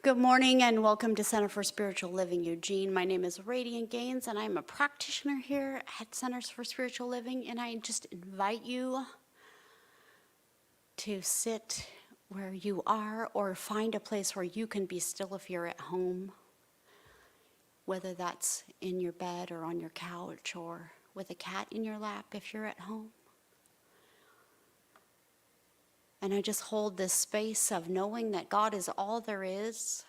Good morning and welcome to Center for Spiritual Living Eugene. My name is Radiant Gaines and I'm a practitioner here at Centers for Spiritual Living, and I just invite you to sit where you are or find a place where you can be still if you're at home, whether that's in your bed or on your couch or with a cat in your lap if you're at home. And I just hold this space of knowing that God is all there is.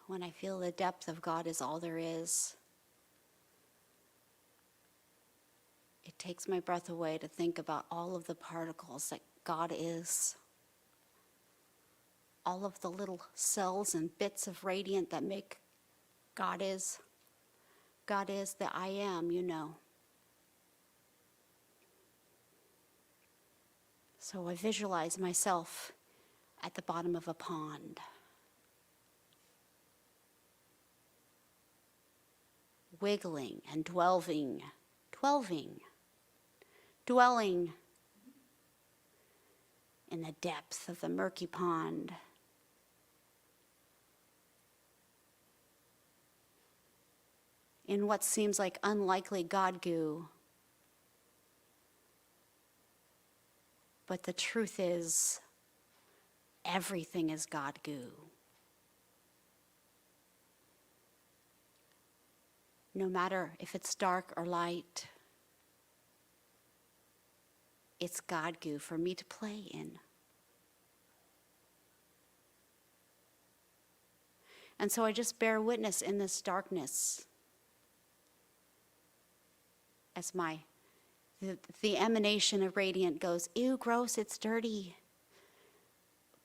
When I feel the depth of God is all there is, it takes my breath away to think about all of the particles that God is. All of the little cells and bits of radiant that make God is. God is the I am, you know. So I visualize myself at the bottom of a pond, wiggling and dwelling in the depth of the murky pond. In what seems like unlikely God goo. But the truth is, everything is God goo. No matter if it's dark or light, it's God goo for me to play in. And so I just bear witness in this darkness as the emanation of radiant goes, ew, gross, it's dirty.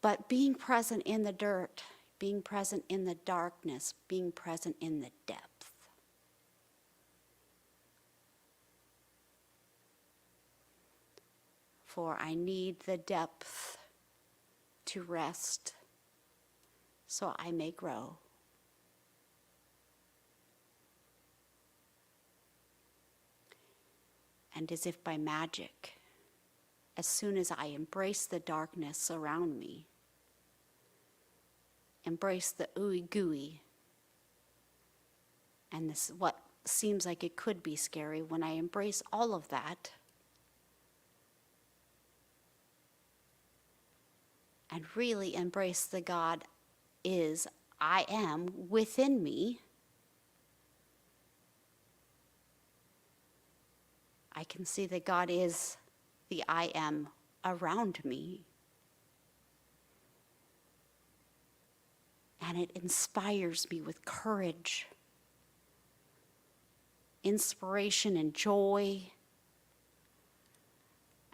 But being present in the dirt, being present in the darkness, being present in the depth. For I need the depth to rest so I may grow. And as if by magic, as soon as I embrace the darkness around me, embrace the ooey gooey, and this what seems like it could be scary, when I embrace all of that, and really embrace the God is, I am within me, I can see that God is the I am around me. And it inspires me with courage, inspiration and joy,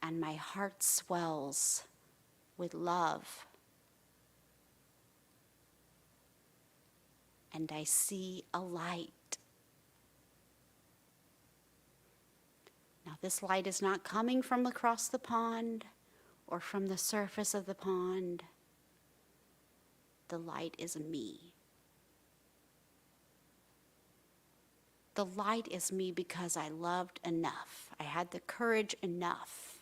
and my heart swells with love. And I see a light. Now, this light is not coming from across the pond or from the surface of the pond. The light is me. The light is me because I loved enough. I had the courage enough.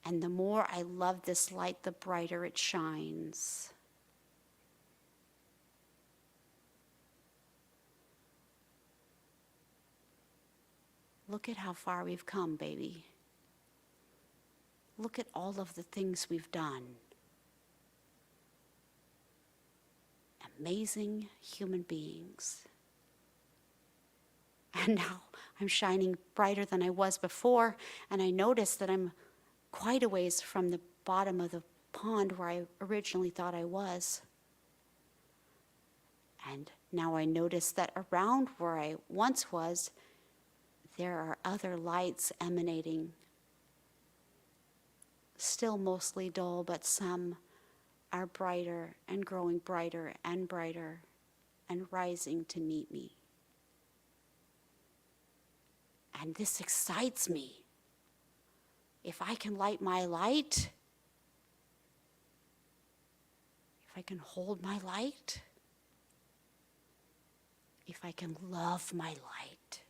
And the more I love this light, the brighter it shines. Look at how far we've come, baby. Look at all of the things we've done. Amazing human beings. And now I'm shining brighter than I was before, and I notice that I'm quite a ways from the bottom of the pond where I originally thought I was. And now I notice that around where I once was, there are other lights emanating. Still mostly dull, but some are brighter and growing brighter and rising to meet me. And this excites me. If I can light my light, if I can hold my light, if I can love my light.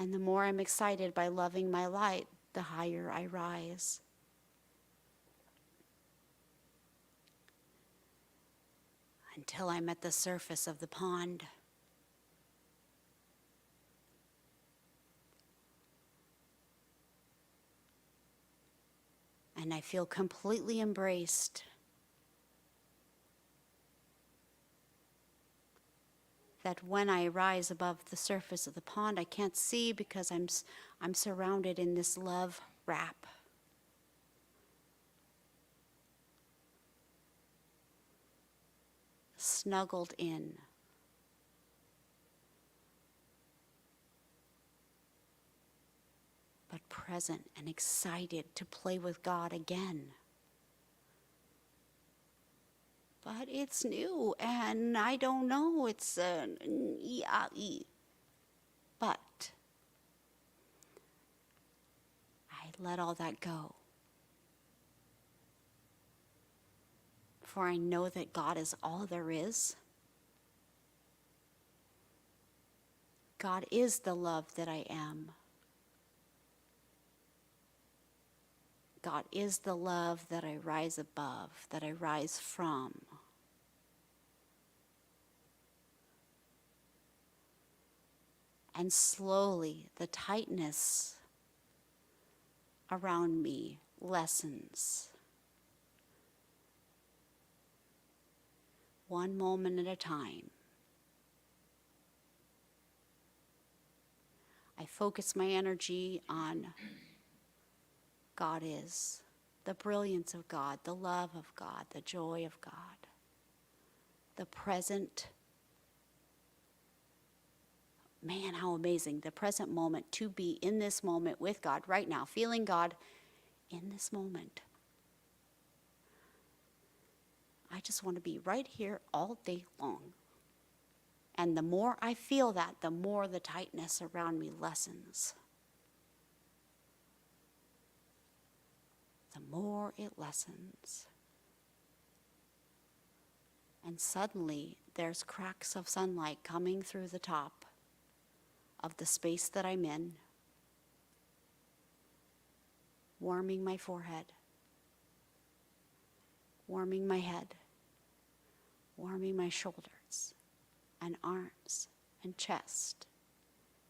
And the more I'm excited by loving my light, the higher I rise. Until I'm at the surface of the pond. And I feel completely embraced. That when I rise above the surface of the pond, I can't see because I'm surrounded in this love wrap. Snuggled in. But present and excited to play with God again. But it's new and I don't know, it's but I let all that go. For I know that God is all there is. God is the love that I am. God is the love that I rise above, that I rise from. And slowly the tightness around me lessens. One moment at a time. I focus my energy on God is, the brilliance of God, the love of God, the joy of God, the present. Man, how amazing, the present moment, to be in this moment with God right now, feeling God in this moment. I just want to be right here all day long. And the more I feel that, the more the tightness around me lessens. The more it lessens. And suddenly, there's cracks of sunlight coming through the top of the space that I'm in, warming my forehead, warming my head, warming my shoulders and arms and chest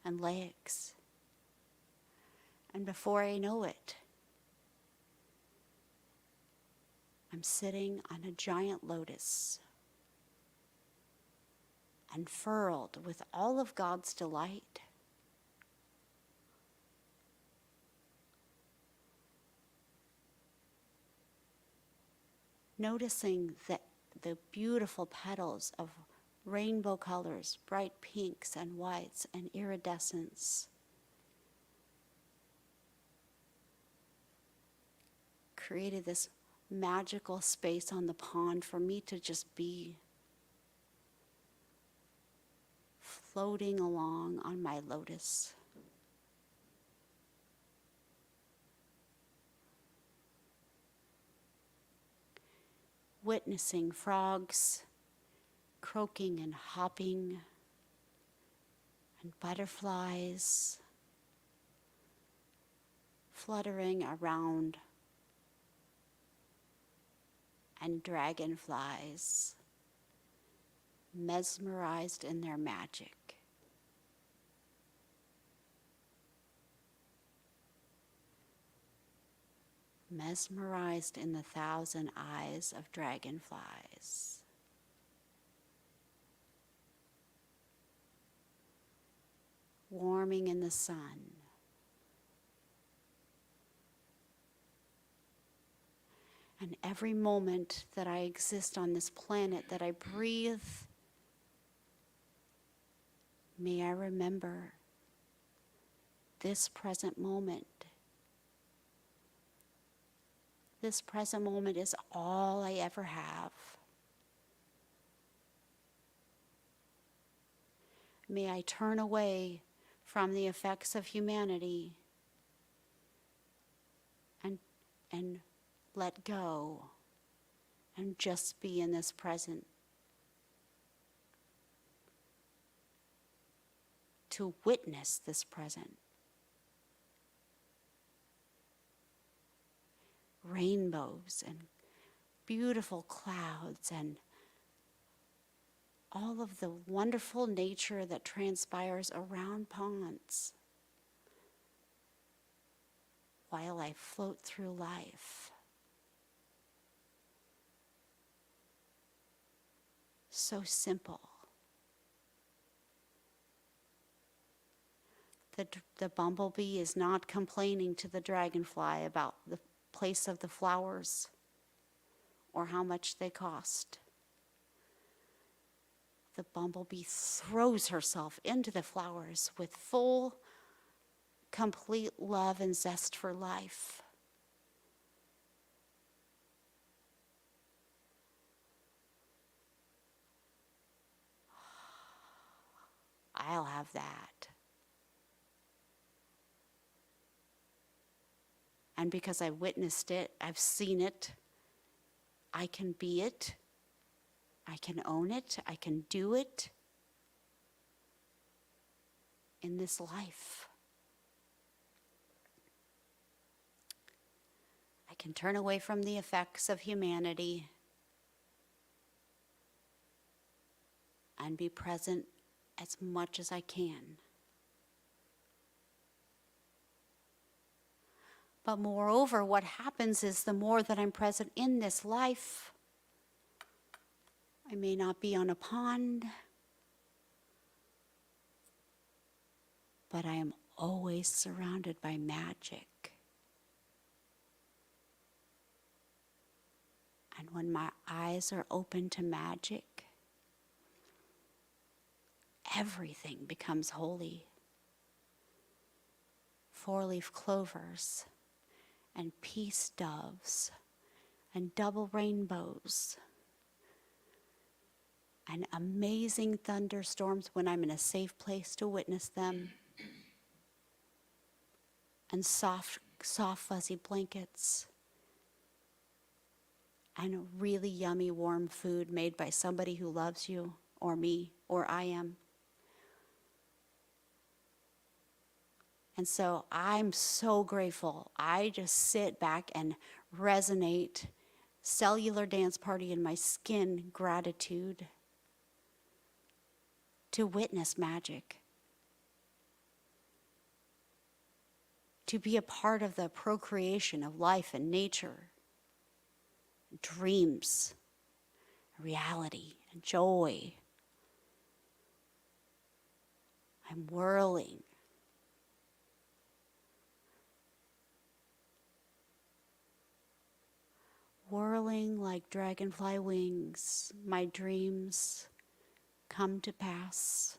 and legs. And before I know it, I'm sitting on a giant lotus, unfurled with all of God's delight. Noticing that the beautiful petals of rainbow colors, bright pinks and whites and iridescence, created this magical space on the pond for me to just be floating along on my lotus. Witnessing frogs croaking and hopping, and butterflies fluttering around, and dragonflies mesmerized in their magic. Mesmerized in the 1,000 eyes of dragonflies. Warming in the sun. And every moment that I exist on this planet, that I breathe, may I remember this present moment. This present moment is all I ever have. May I turn away from the effects of humanity and and let go and just be in this present. To witness this present. Rainbows and beautiful clouds and all of the wonderful nature that transpires around ponds while I float through life. So simple. The bumblebee is not complaining to the dragonfly about the place of the flowers or how much they cost. The bumblebee throws herself into the flowers with full, complete love and zest for life. I'll have that. And because I witnessed it, I've seen it, I can be it, I can own it, I can do it in this life. I can turn away from the effects of humanity and be present as much as I can. But moreover, what happens is the more that I'm present in this life, I may not be on a pond, but I am always surrounded by magic. And when my eyes are open to magic, everything becomes holy. Four-leaf clovers and peace doves and double rainbows and amazing thunderstorms when I'm in a safe place to witness them, and soft fuzzy blankets and really yummy warm food made by somebody who loves you or me or I am. And so I'm so grateful. I just sit back and resonate, cellular dance party in my skin, gratitude to witness magic, to be a part of the procreation of life and nature, dreams, reality, and joy. I'm whirling. Whirling like dragonfly wings, my dreams come to pass.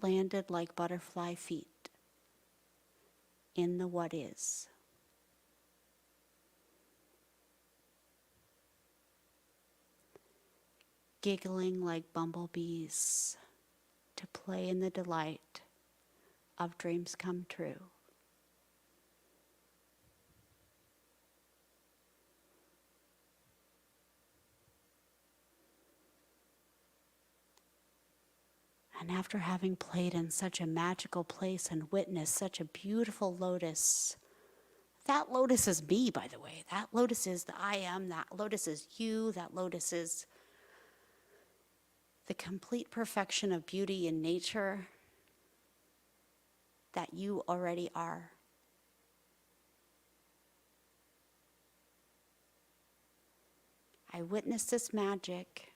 Landed like butterfly feet in the what is. Giggling like bumblebees to play in the delight of dreams come true. And after having played in such a magical place and witnessed such a beautiful lotus, that lotus is me, by the way. That lotus is the I am, that lotus is you, that lotus is the complete perfection of beauty in nature that you already are. I witness this magic,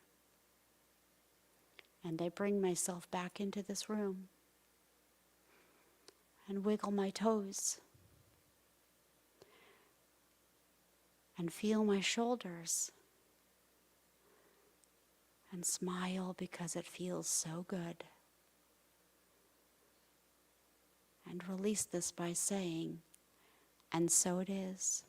and I bring myself back into this room and wiggle my toes and feel my shoulders and smile because it feels so good. And release this by saying, and so it is.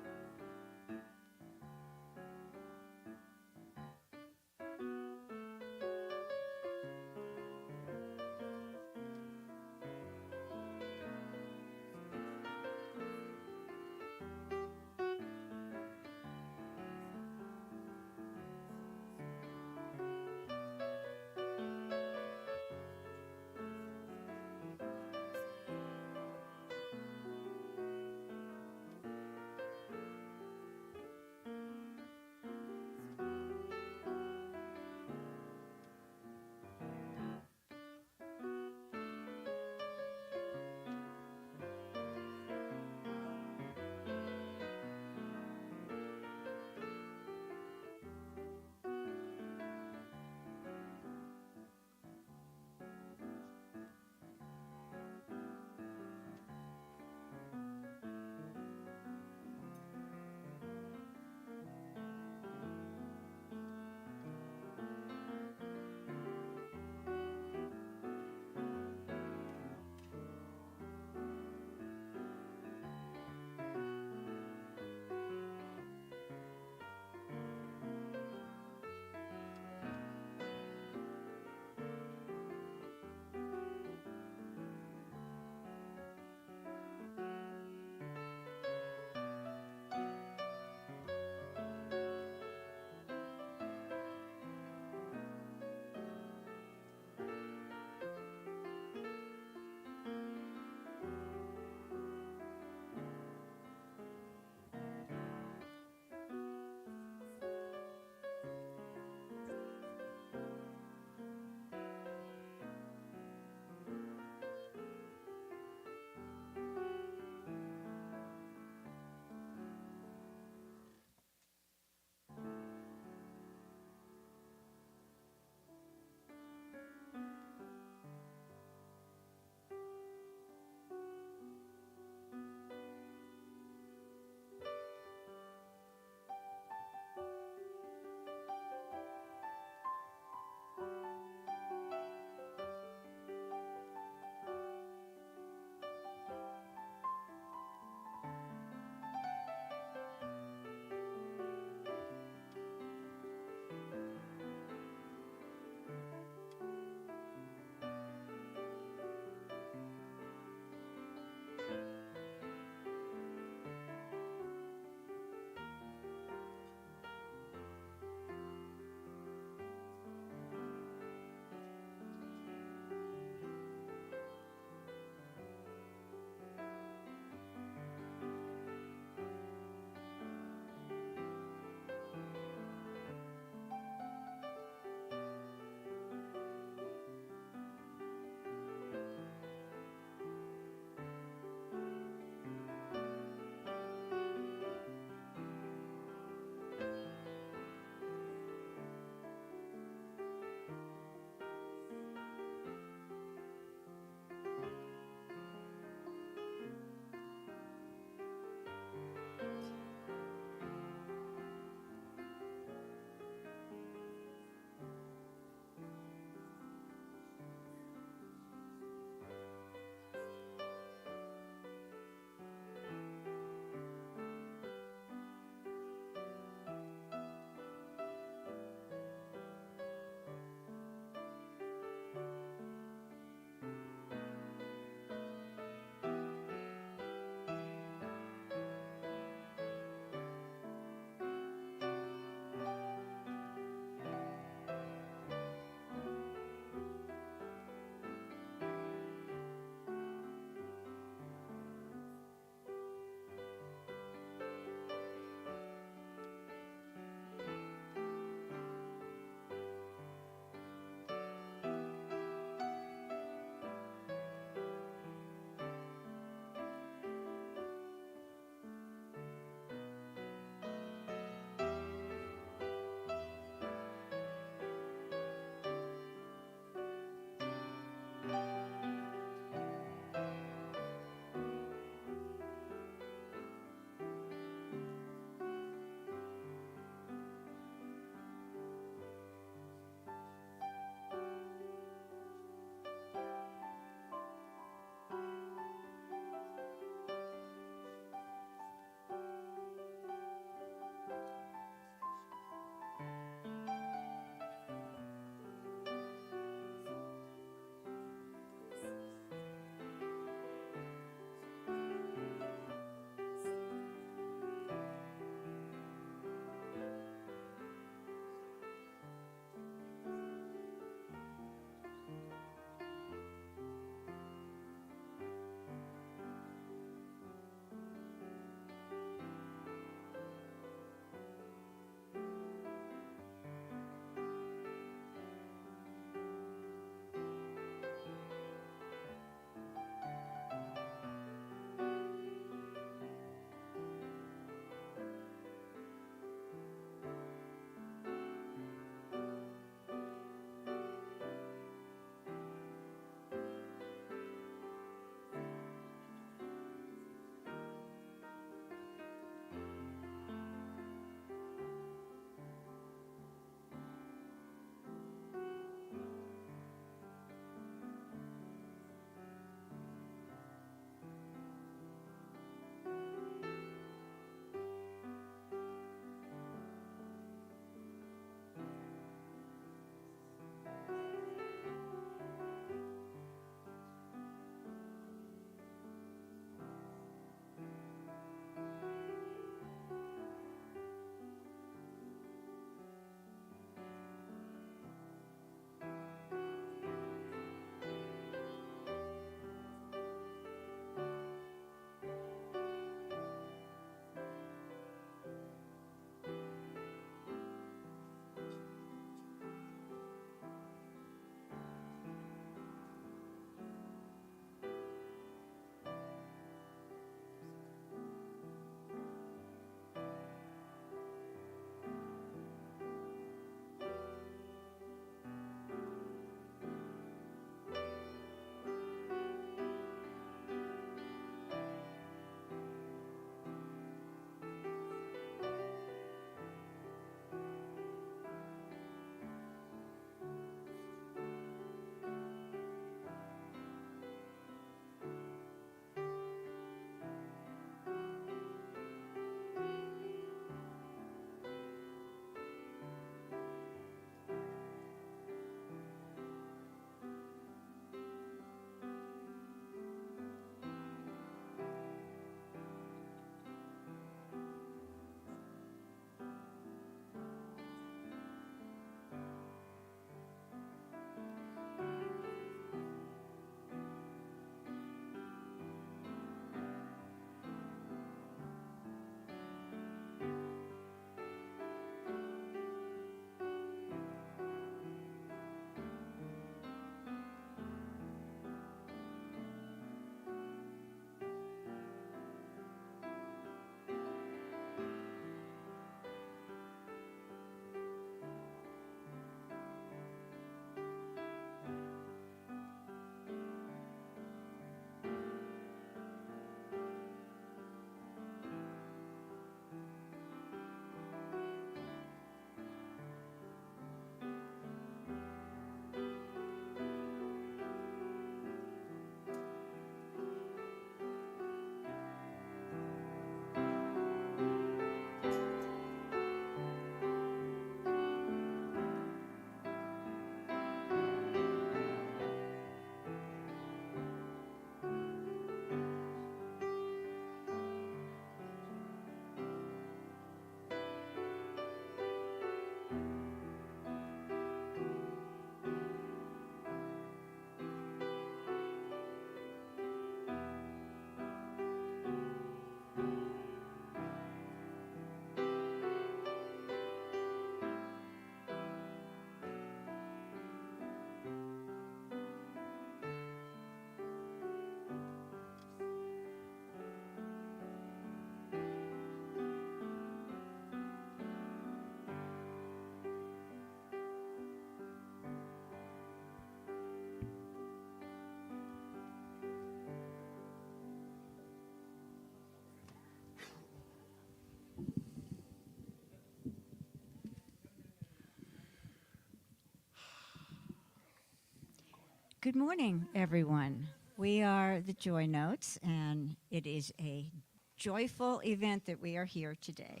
Good morning, everyone. We are the Joy Notes, and it is a joyful event that we are here today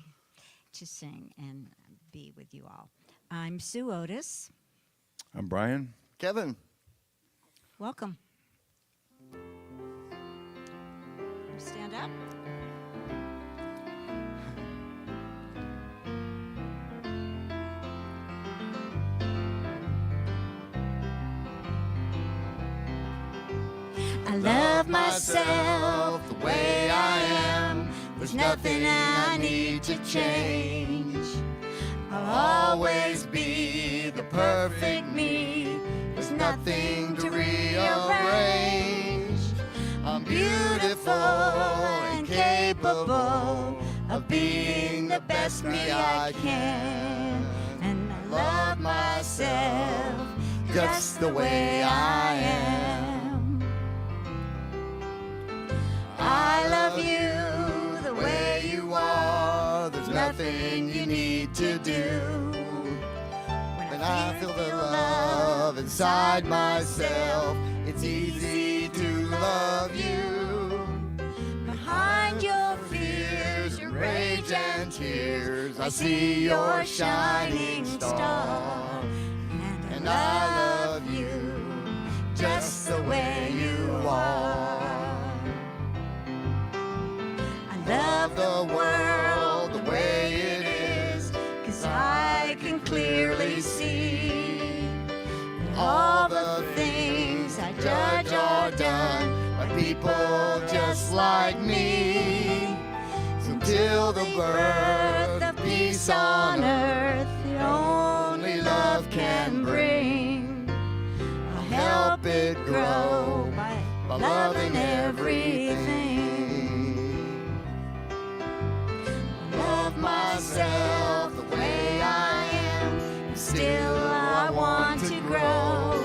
to sing and be with you all. I'm Sue Otis. I'm Brian. Kevin. Welcome. Stand up. I love myself the way I am. There's nothing I need to change. I'll always be the perfect me. There's nothing to rearrange. I'm beautiful and capable of being the best me I can. And I love myself just the way I am. I love you the way you are. There's nothing you need to do. When I feel the love inside myself, it's easy to love you. Behind your fears, your rage and tears, I see your shining star. And I love you just the way you are. Love the world the way it is, 'cause I can clearly see all the things I judge are done by people just like me. So till the birth of peace on earth, the only love can bring, I'll help it grow by loving everything. Myself the way I am, and still I want to grow.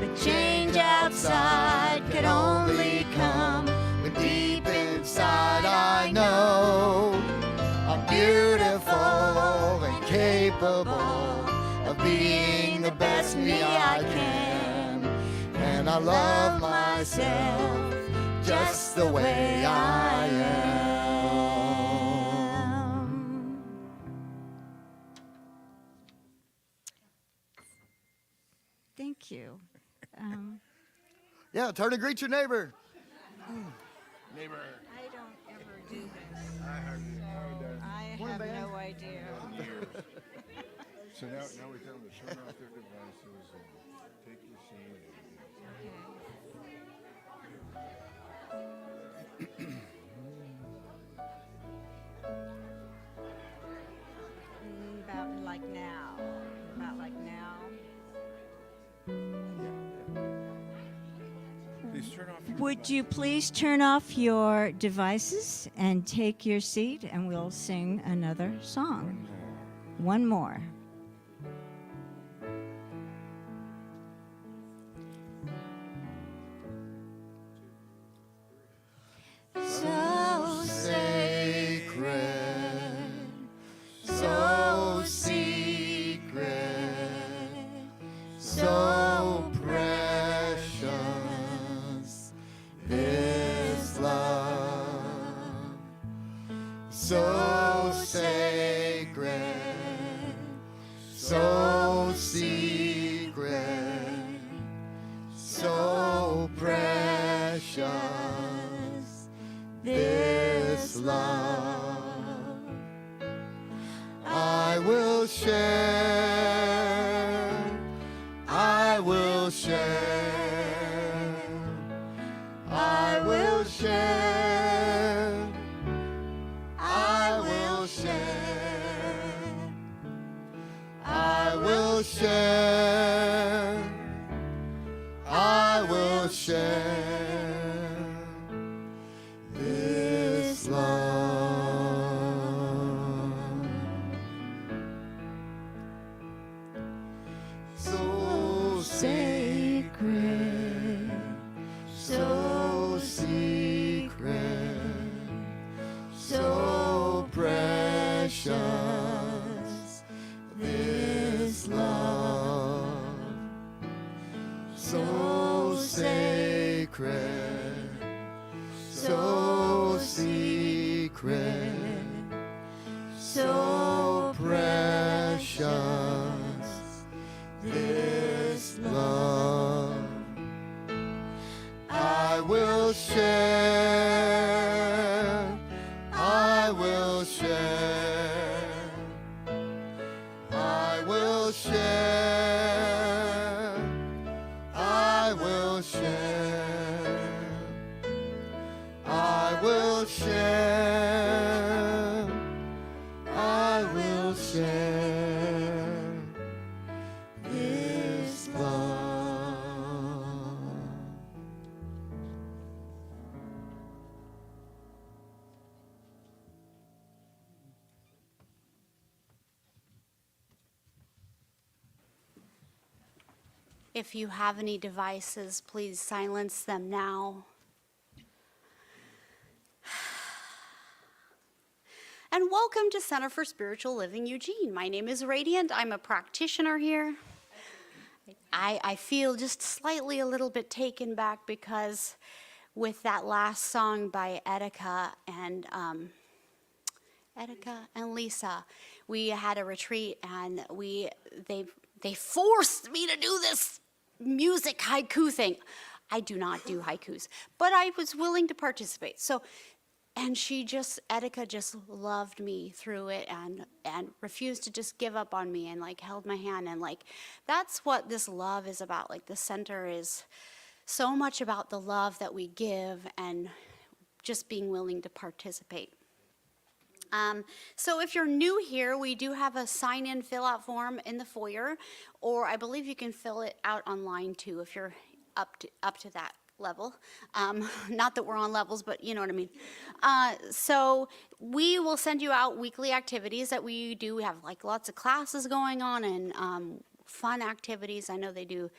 The change outside could only come when deep inside I know I'm beautiful and capable of being the best me I can. And I love myself just the way I am. Thank you. Yeah, turn and greet your neighbor. Neighbor. I don't ever do this, I so I have no idea. So now we tell them to turn off their devices and take your seat. About like now. About like now. Please turn off your Would you please turn off your devices and take your seat, and we'll sing another song. One more. So sacred, so secret, so precious, this love. So sacred, so secret, so precious, this love. I will share, I will share, I will share, I will share, I will share, I will share this love. So sacred, so secret, so precious, this love. So share. I will share. I will share. I will share. I will share this love. If you have any devices, please silence them now. And welcome to Center for Spiritual Living Eugene. My name is Radiant. I'm a practitioner here. I feel just slightly a little bit taken back because with that last song by Etika and Lisa, we had a retreat and they forced me to do this music haiku thing. I do not do haikus, but I was willing to participate. And Etika just loved me through it and refused to just give up on me and like held my hand and like, that's what this love is about. Like the center is so much about the love that we give and just being willing to participate. So if you're new here, we do have a sign-in fill-out form in the foyer, or I believe you can fill it out online too if you're up to that level. Not that we're on levels, but you know what I mean. So we will send you out weekly activities that we do. We have like lots of classes going on and fun activities. I know they do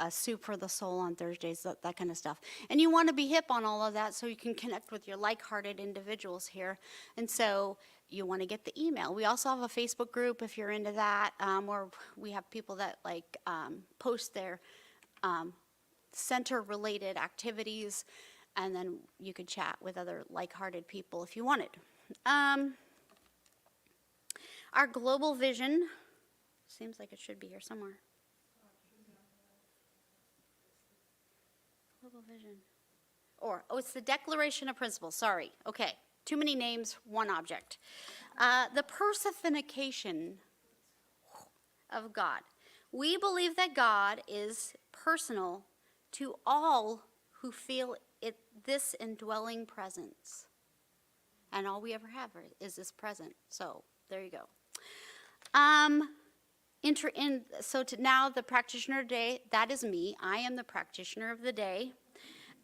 Soup for the Soul on Thursdays, that kind of stuff. And you want to be hip on all of that so you can connect with your like-hearted individuals here. And so you want to get the email. We also have a Facebook group if you're into that, where we have people that like post their center-related activities, and then you could chat with other like-hearted people if you wanted. Our global vision seems like it should be here somewhere. Global vision. It's the Declaration of Principles. Sorry. Okay. Too many names, one object. The personification of God. We believe that God is personal to all who feel this indwelling presence. And all we ever have is this present. So there you go. Now the practitioner of the day, that is me. I am the practitioner of the day.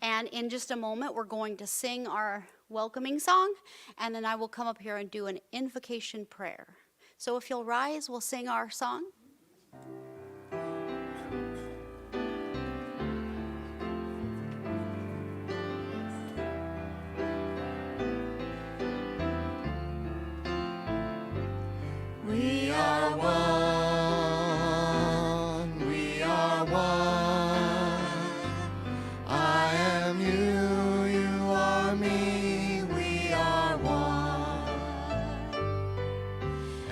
And in just a moment, we're going to sing our welcoming song, and then I will come up here and do an invocation prayer. So if you'll rise, we'll sing our song. We are one, we are one. I am you, you are me, we are one.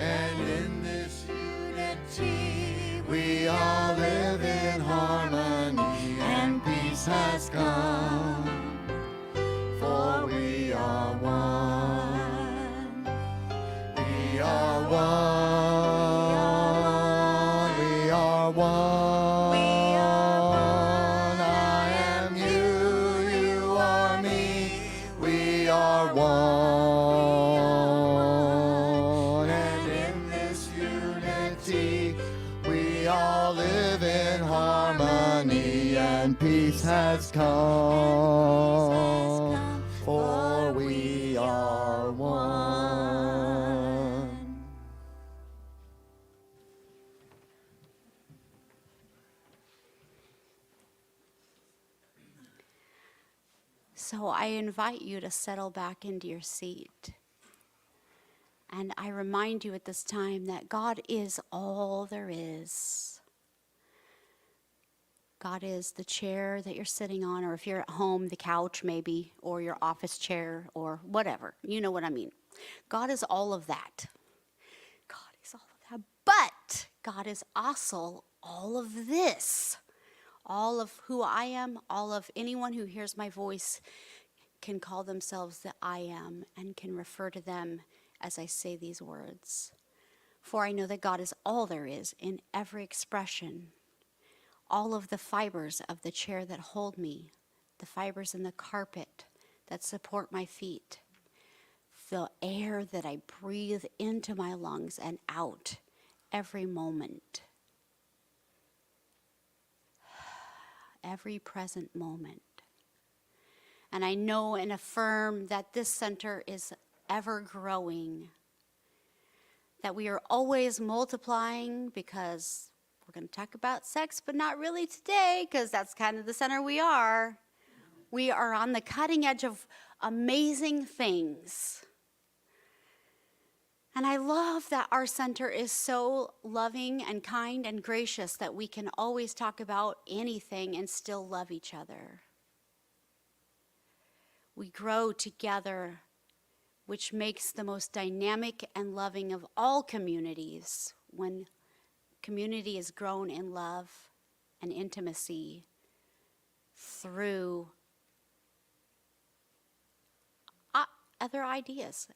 And in this unity, we all live in harmony, and peace has come, for we are one. We are one. One. I am you, you are me, we are one. And in this unity, we all live in harmony, and peace has come, for we are one. So I invite you to settle back into your seat. And I remind you at this time that God is all there is. God is the chair that you're sitting on, or if you're at home, the couch maybe, or your office chair, or whatever. You know what I mean. God is all of that. God is all of that. But God is also all of this. All of who I am, all of anyone who hears my voice can call themselves the I am and can refer to them as I say these words. For I know that God is all there is in every expression. All of the fibers of the chair that hold me, the fibers in the carpet that support my feet, the air that I breathe into my lungs and out every moment. Every present moment. And I know and affirm that this center is ever growing, that we are always multiplying, because we're going to talk about sex, but not really today, because that's kind of the center we are. We are on the cutting edge of amazing things. And I love that our center is so loving and kind and gracious that we can always talk about anything and still love each other. We grow together, which makes the most dynamic and loving of all communities when community is grown in love and intimacy through other ideas.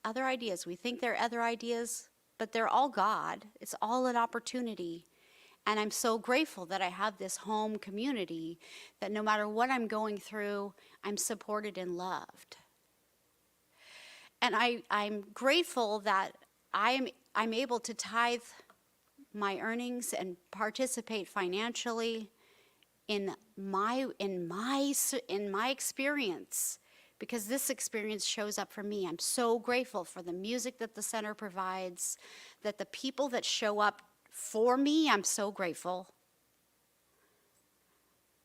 We think they're other ideas, but they're all God. It's all an opportunity. And I'm so grateful that I have this home community, that no matter what I'm going through, I'm supported and loved. And I'm grateful that I'm able to tithe my earnings and participate financially in my experience, because this experience shows up for me. I'm so grateful for the music that the center provides, that the people that show up for me, I'm so grateful.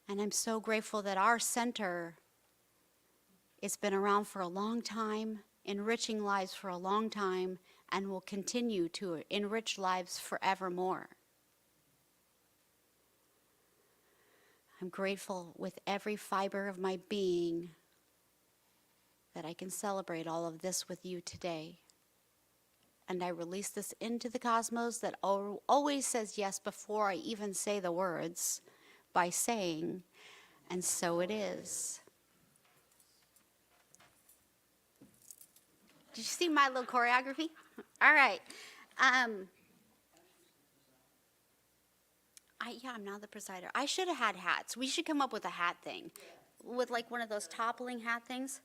And I'm so grateful that our center has been around for a long time, enriching lives for a long time, and will continue to enrich lives forevermore. I'm grateful with every fiber of my being that I can celebrate all of this with you today. And I release this into the cosmos that always says yes before I even say the words, by saying, and so it is. Did you see my little choreography? All right. I'm now the presider. I should have had hats. We should come up with a hat thing, with like one of those toppling hat things.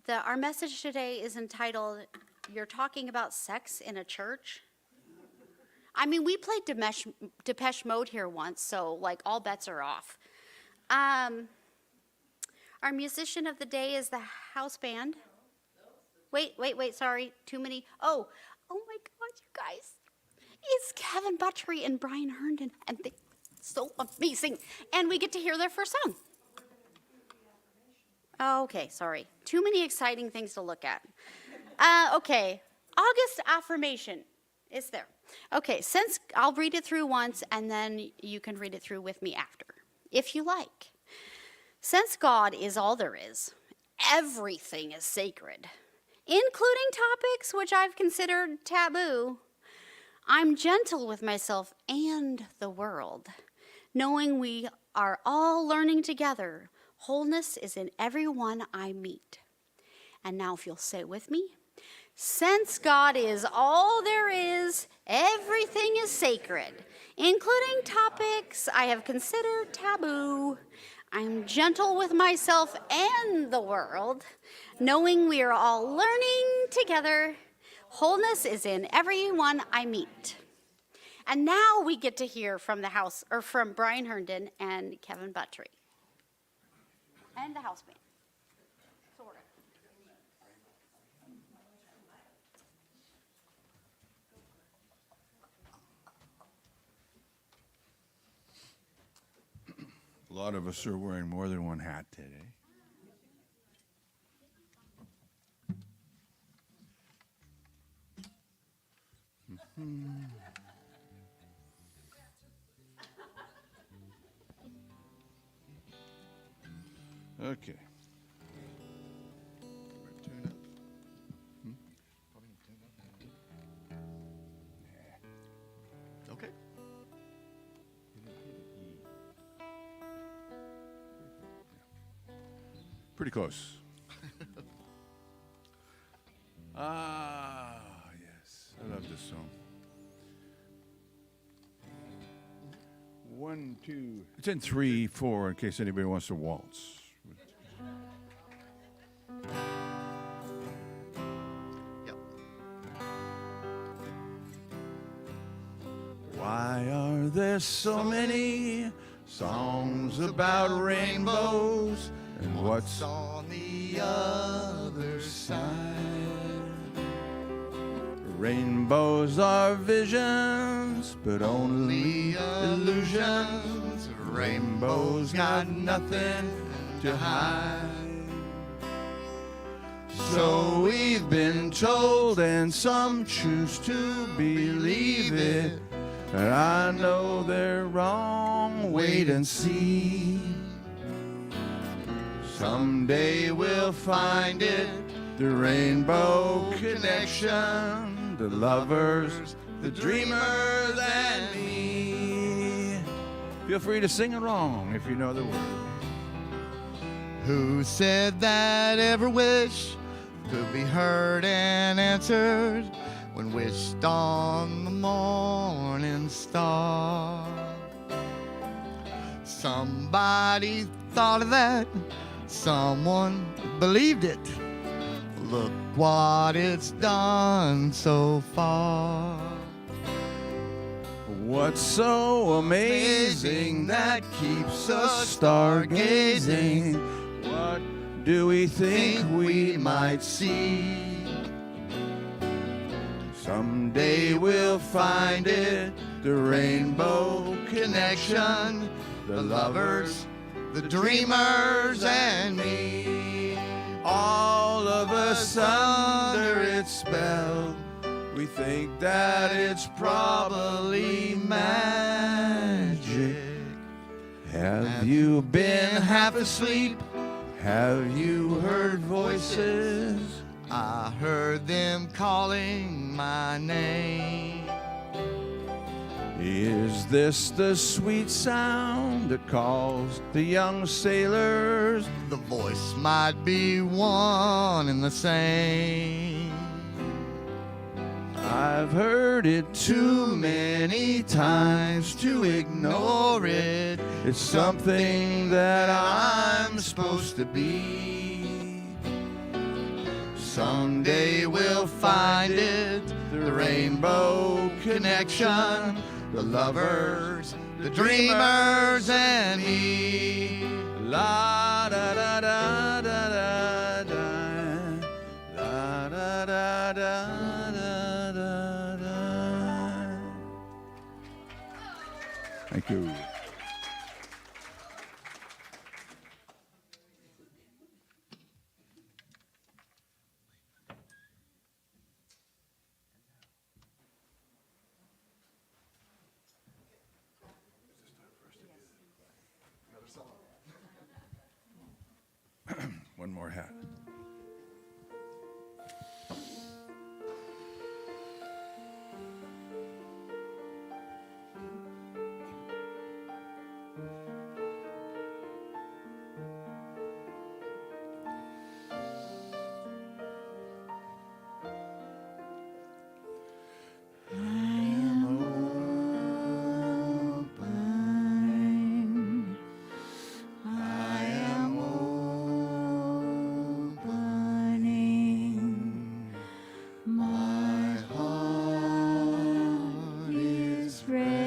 Our message today is entitled, "You're Talking About Sex in a Church?" I mean, we played Depeche Mode here once, so like all bets are off. Our musician of the day is the house band. Wait, sorry, too many. Oh my God, you guys. It's Kevin Buttrey and Brian Herndon, and they're so amazing. And we get to hear their first song. Okay, sorry. Too many exciting things to look at. Okay, August affirmation is there. Okay, since I'll read it through once, and then you can read it through with me after, if you like. Since God is all there is, everything is sacred, including topics which I've considered taboo. I'm gentle with myself and the world, knowing we are all learning together. Wholeness is in everyone I meet. And now if you'll say it with me. Since God is all there is, everything is sacred, including topics I have considered taboo. I'm gentle with myself and the world, knowing we are all learning together. Wholeness is in everyone I meet. And now we get to hear from from Brian Herndon and Kevin Buttrey. And the house band. Sort of. A lot of us are wearing more than one hat today. Okay. Tune up. Probably tune up. Okay. Pretty close. Ah, yes. I love this song. 1, 2. It's in 3, 4 in case anybody wants to waltz. Yep. Why are there so many songs about rainbows? And what's on the other side? Rainbows are visions, but only illusions. Rainbows got nothing to hide. So we've been told, and some choose to believe it. And I know they're wrong, wait and see. Someday we'll find it, the rainbow connection, the lovers, the dreamers, and me. Feel free to sing along if you know the words. Who said that every wish could be heard and answered when wished on the morning star? Somebody thought of that, someone believed it. Look what it's done so far. What's so amazing that keeps us stargazing? What do we think we might see? Someday we'll find it, the rainbow connection, the lovers, the dreamers, and me. All of us under its spell, we think that it's probably magic. Have you been half asleep? Have you heard voices? I heard them calling my name. Is this the sweet sound that calls the young sailors? The voice might be one and the same. I've heard it too many times to ignore it. It's something that I'm supposed to be. Someday we'll find it, the rainbow connection, the lovers, the dreamers, and me. La da da da da da da, la da da da da da da. Thank you. One more hat.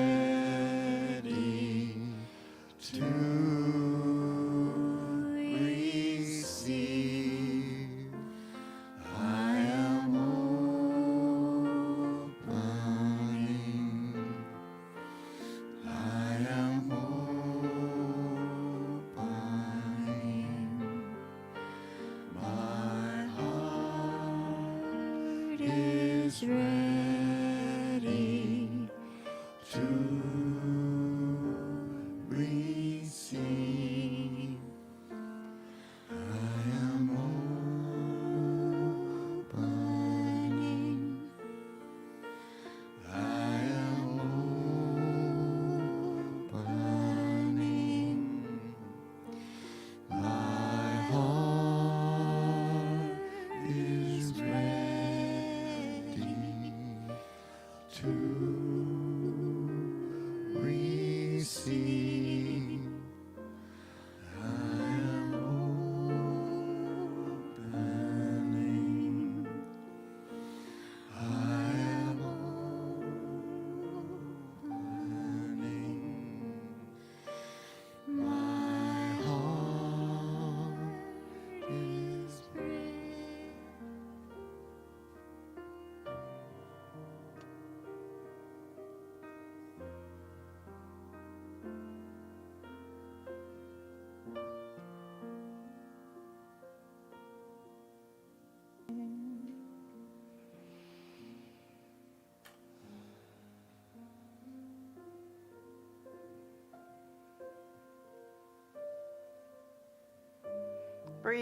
Ready to receive. I am opening. I am opening. My heart is ready.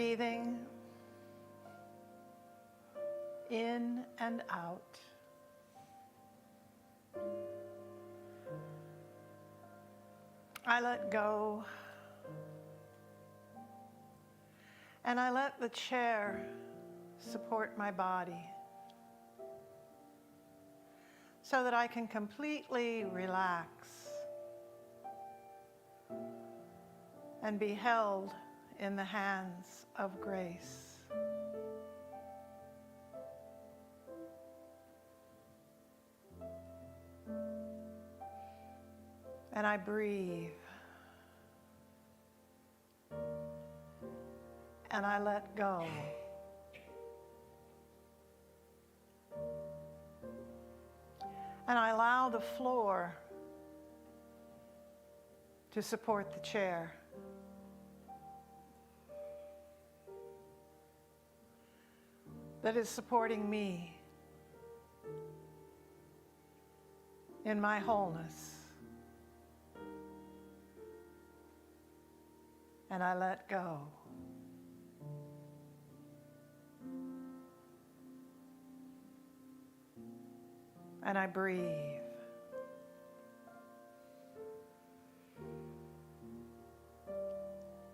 breathing in and out. I let go, and I let the chair support my body so that I can completely relax and be held in the hands of grace. And I breathe. And I let go. And I allow the floor to support the chair. That is supporting me in my wholeness. And I let go. And I breathe.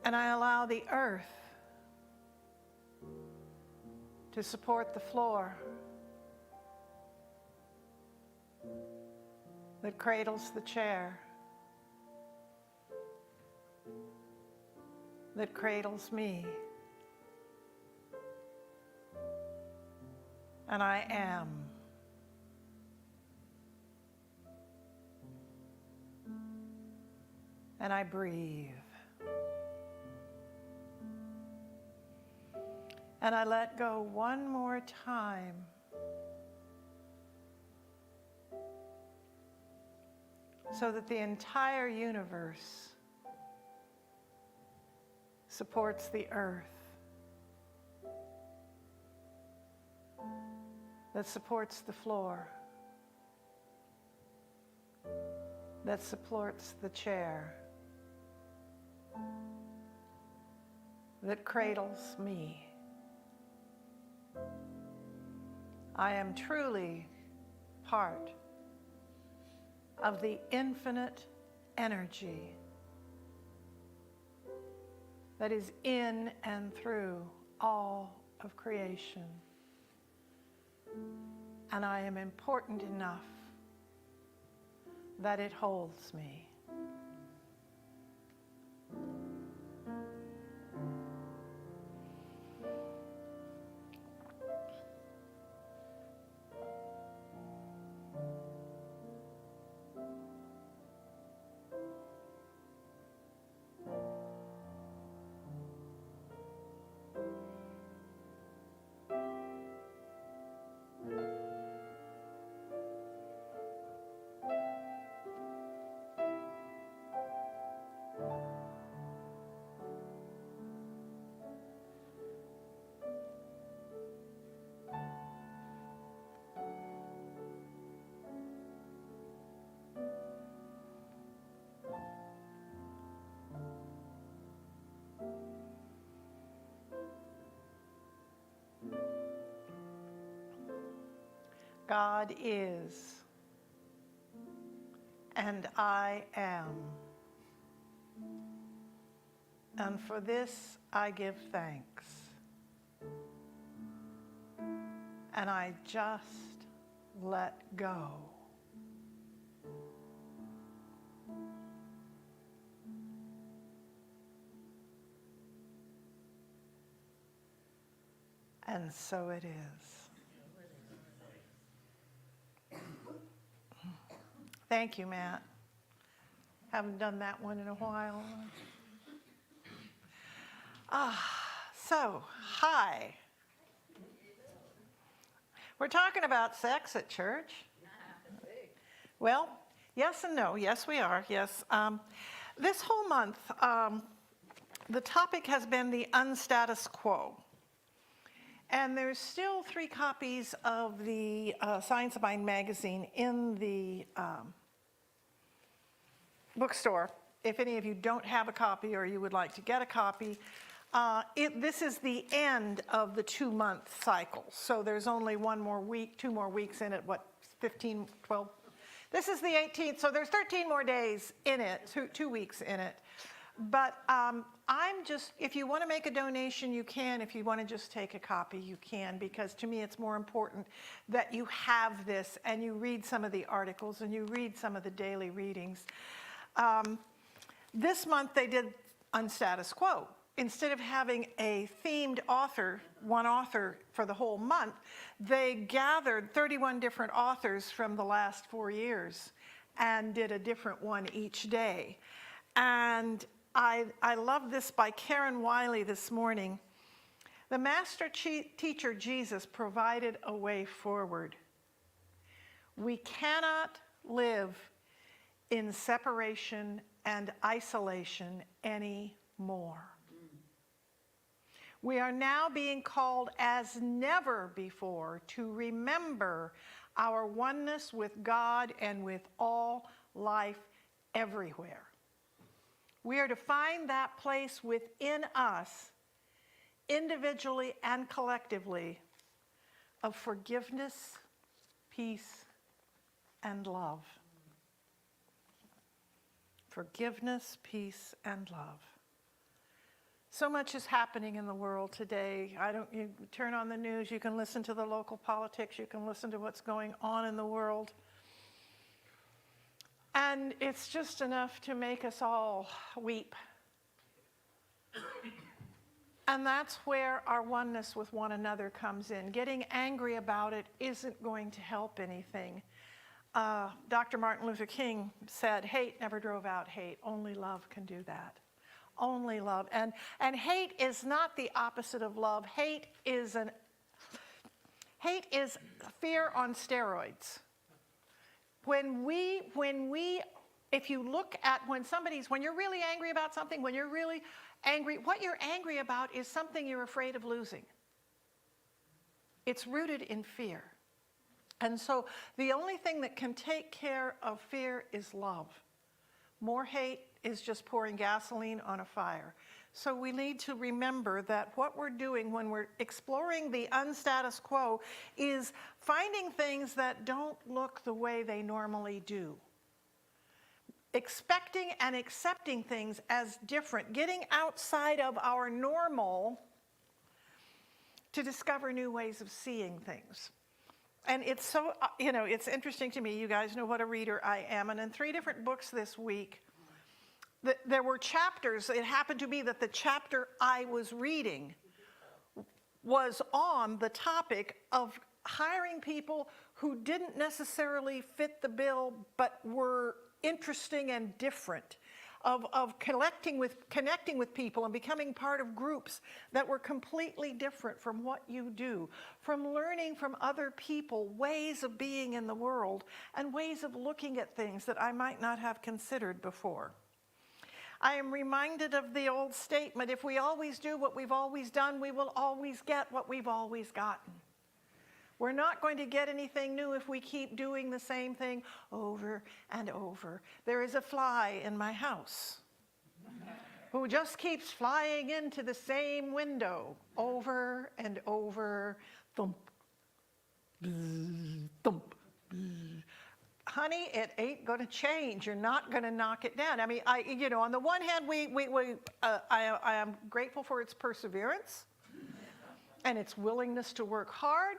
And I allow the earth to support the floor that cradles the chair, that cradles me. And I am. And I breathe. And I let go one more time. So that the entire universe supports the earth, that supports the floor, that supports the chair, that cradles me. I am truly part of the infinite energy that is in and through all of creation. And I am important enough that it holds me. God is, and I am. And for this I give thanks. And I just let go. And so it is. Thank you, Matt. Haven't done that one in a while. So, hi. We're talking about sex at church. Well, yes and no. Yes, we are. Yes. This whole month, the topic has been the unstatus quo. And there's still 3 copies of the Science of Mind magazine in the bookstore. If any of you don't have a copy or you would like to get a copy, This is the end of the 2-month cycle. So there's only one more week, 2 more weeks in it, 15, 12? This is the 18th, so there's 13 more days in it, 2 weeks in it. But if you want to make a donation, you can. If you want to just take a copy, you can, because to me it's more important that you have this and you read some of the articles and you read some of the daily readings. This month they did Unstatus Quo. Instead of having a themed author, one author for the whole month, they gathered 31 different authors from the last 4 years and did a different one each day. And I love this by Karen Wiley this morning. The master teacher Jesus provided a way forward. We cannot live in separation and isolation anymore. We are now being called as never before to remember our oneness with God and with all life everywhere. We are to find that place within us, individually and collectively, of forgiveness, peace, and love. Forgiveness, peace, and love. So much is happening in the world today. You turn on the news, you can listen to the local politics, you can listen to what's going on in the world. And it's just enough to make us all weep. And that's where our oneness with one another comes in. Getting angry about it isn't going to help anything. Dr. Martin Luther King said, hate never drove out hate. Only love can do that. Only love. And hate is not the opposite of love. Hate is fear on steroids. If you look at when you're really angry about something, when you're really angry, what you're angry about is something you're afraid of losing. It's rooted in fear. And so the only thing that can take care of fear is love. More hate is just pouring gasoline on a fire. So we need to remember that what we're doing when we're exploring the unstatus quo is finding things that don't look the way they normally do. Expecting and accepting things as different, getting outside of our normal to discover new ways of seeing things. And it's so, it's interesting to me. You guys know what a reader I am. And in 3 different books this week, there were chapters. It happened to be that the chapter I was reading was on the topic of hiring people who didn't necessarily fit the bill, but were interesting and different, of connecting with people and becoming part of groups that were completely different from what you do, from learning from other people ways of being in the world and ways of looking at things that I might not have considered before. I am reminded of the old statement, if we always do what we've always done, we will always get what we've always gotten. We're not going to get anything new if we keep doing the same thing over and over. There is a fly in my house who just keeps flying into the same window over and over. Thump, bzz, thump, bzz. Honey, it ain't going to change. You're not going to knock it down. I mean, on the one hand, I am grateful for its perseverance and its willingness to work hard,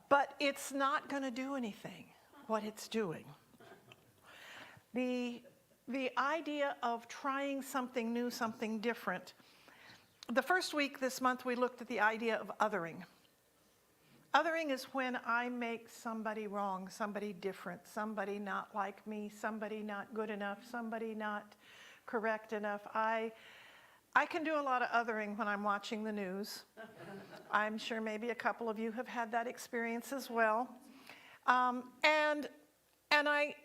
but it's not going to do anything, what it's doing. The idea of trying something new, something different. The first week this month, we looked at the idea of othering. Othering is when I make somebody wrong, somebody different, somebody not like me, somebody not good enough, somebody not correct enough. I can do a lot of othering when I'm watching the news. I'm sure maybe a couple of you have had that experience as well.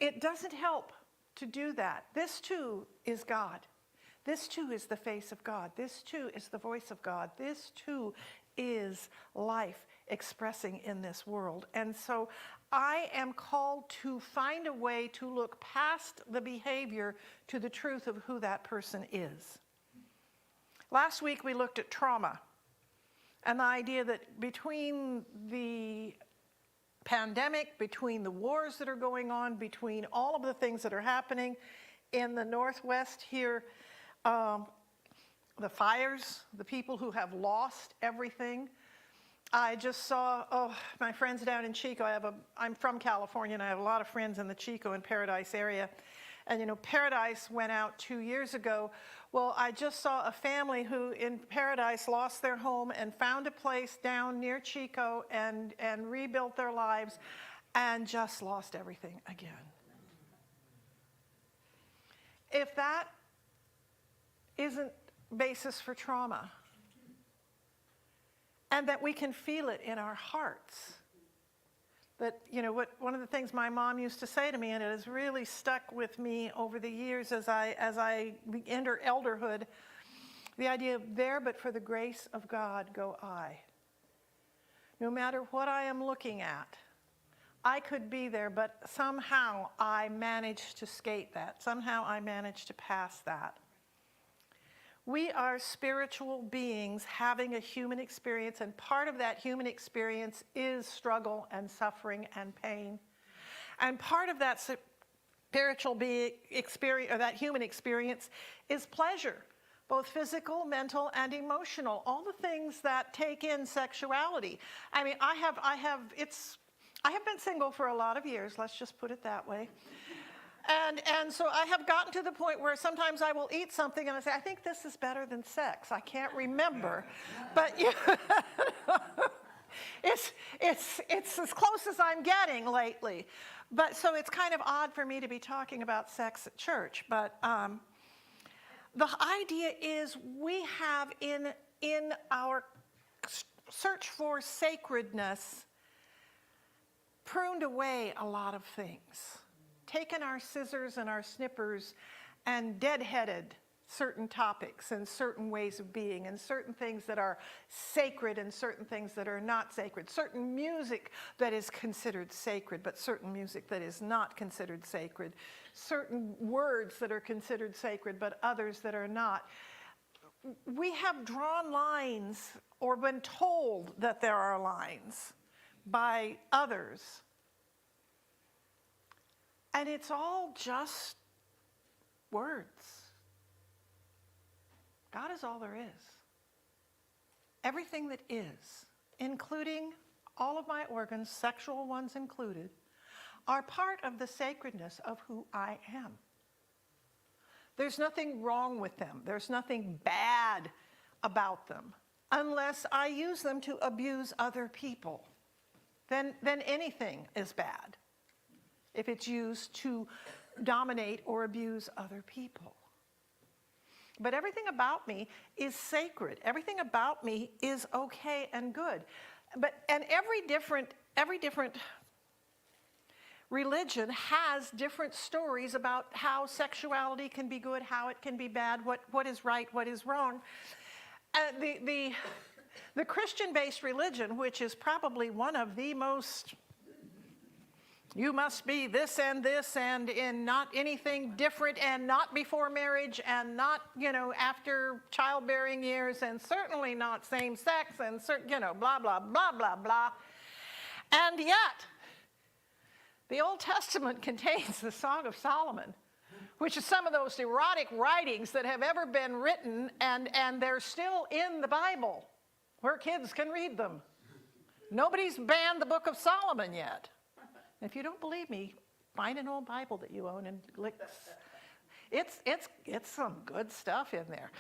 It doesn't help to do that. This too is God. This too is the face of God. This too is the voice of God. This too is life expressing in this world. And so I am called to find a way to look past the behavior to the truth of who that person is. Last week we looked at trauma and the idea that between the pandemic, between the wars that are going on, between all of the things that are happening in the Northwest here, the fires, the people who have lost everything. I just saw, my friends down in Chico, I'm from California and I have a lot of friends in the Chico and Paradise area. And you know, Paradise went out 2 years ago. Well, I just saw a family who in Paradise lost their home and found a place down near Chico and rebuilt their lives and just lost everything again. If that isn't basis for trauma, and that we can feel it in our hearts, that, you know, one of the things my mom used to say to me, and it has really stuck with me over the years as I enter elderhood, the idea of there but for the grace of God go I. No matter what I am looking at, I could be there, but somehow I managed to skate that. Somehow I managed to pass that. We are spiritual beings having a human experience, and part of that human experience is struggle and suffering and pain. And part of that spiritual experience, or that human experience, is pleasure, both physical, mental, and emotional. All the things that take in sexuality. I mean, I have been single for a lot of years. Let's just put it that way. And so I have gotten to the point where sometimes I will eat something and I say, I think this is better than sex. I can't remember. But you know, it's as close as I'm getting lately. But so it's kind of odd for me to be talking about sex at church. But the idea is we have in our search for sacredness pruned away a lot of things. Taken our scissors and our snippers and deadheaded certain topics and certain ways of being and certain things that are sacred and certain things that are not sacred. Certain music that is considered sacred, but certain music that is not considered sacred. Certain words that are considered sacred, but others that are not. We have drawn lines or been told that there are lines by others. And it's all just words. God is all there is. Everything that is, including all of my organs, sexual ones included, are part of the sacredness of who I am. There's nothing wrong with them. There's nothing bad about them, unless I use them to abuse other people. Then anything is bad if it's used to dominate or abuse other people. But everything about me is sacred. Everything about me is okay and good. And every different religion has different stories about how sexuality can be good, how it can be bad, what is right, what is wrong. The Christian-based religion, which is probably one of the most, you must be this and in not anything different and not before marriage and not, after childbearing years and certainly not same sex and, blah, blah, blah, blah, blah. And yet, the Old Testament contains the Song of Solomon, which is some of those erotic writings that have ever been written, and they're still in the Bible, where kids can read them. Nobody's banned the Book of Solomon yet. If you don't believe me, find an old Bible that you own and look. It's some good stuff in there.